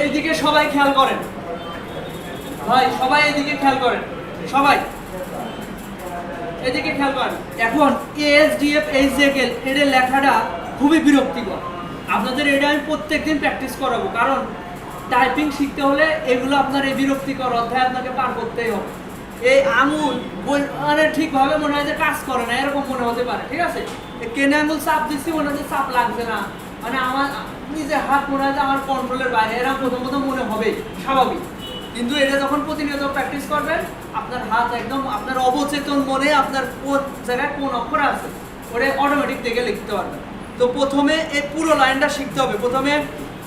এইদিকে সবাই খেয়াল করেন ভাই, সবাই এইদিকে খেয়াল করেন, সবাই এদিকে খেয়াল করেন। এখন ASDF HJKL এর লেখাটা খুবই বিরক্তিকর। আপনাদের এটা আমি প্রত্যেকদিন প্র্যাকটিস করাবো, কারণ টাইপিং শিখতে হলে এগুলো আপনার এই বিরক্তিকর অধ্যায় আপনাকে পার করতেই হবে। এই আঙুল মানে ঠিকভাবে মনে হয় যে কাজ করে না, এরকম মনে হতে পারে, ঠিক আছে? কেনে আঙুল চাপ দিচ্ছি, মনে হচ্ছে চাপ লাগছে না, মানে আমার নিজে হাত মনে হয় যে আমার কন্ট্রোলের বাইরে, এরকম প্রথমত মনে হবে, স্বাভাবিক। কিন্তু এটা যখন প্রতিনিয়ত প্র্যাকটিস করবেন, আপনার হাত একদম আপনার অবচেতন মনে আপনার কোন জায়গায় কোন অক্ষর আছে ওটা অটোমেটিক দেখে লিখতে পারবেন। তো প্রথমে এই পুরো লাইনটা শিখতে হবে। প্রথমে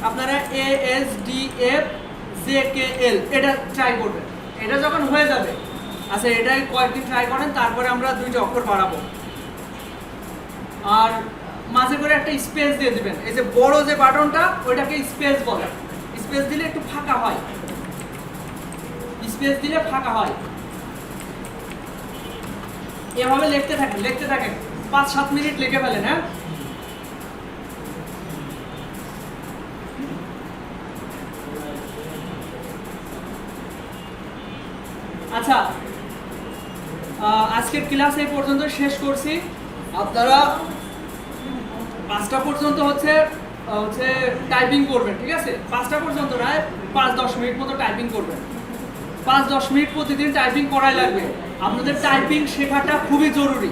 আপনারা ASDFJKL এটা ট্রাই করবেন। এটা যখন হয়ে যাবে, আচ্ছা এটাই কয়েকদিন ট্রাই করেন, তারপরে আমরা 2টা অক্ষর বাড়াবো। আর মাঝে করে একটা স্পেস দিয়ে দিবেন। এই যে বড় যে বাটনটা ওইটাকে স্পেস বলে। স্পেস দিলে একটু ফাঁকা হয়, স্পেস দিলে ফাঁকা হয়। এভাবে লিখতে থাকেন 5-7 মিনিট লিখে ফেলেন। হ্যাঁ, আচ্ছা আজকের ক্লাস এই পর্যন্ত শেষ করছি। আপনারা 5টা পর্যন্ত হচ্ছে টাইপিং করবেন, ঠিক আছে? 5টা পর্যন্ত নয়, 5-10 মিনিট মতো টাইপিং করবেন। 5-10 মিনিট প্রতিদিন টাইপিং করাই লাগবে। আপনাদের টাইপিং শেখাটা খুবই জরুরি।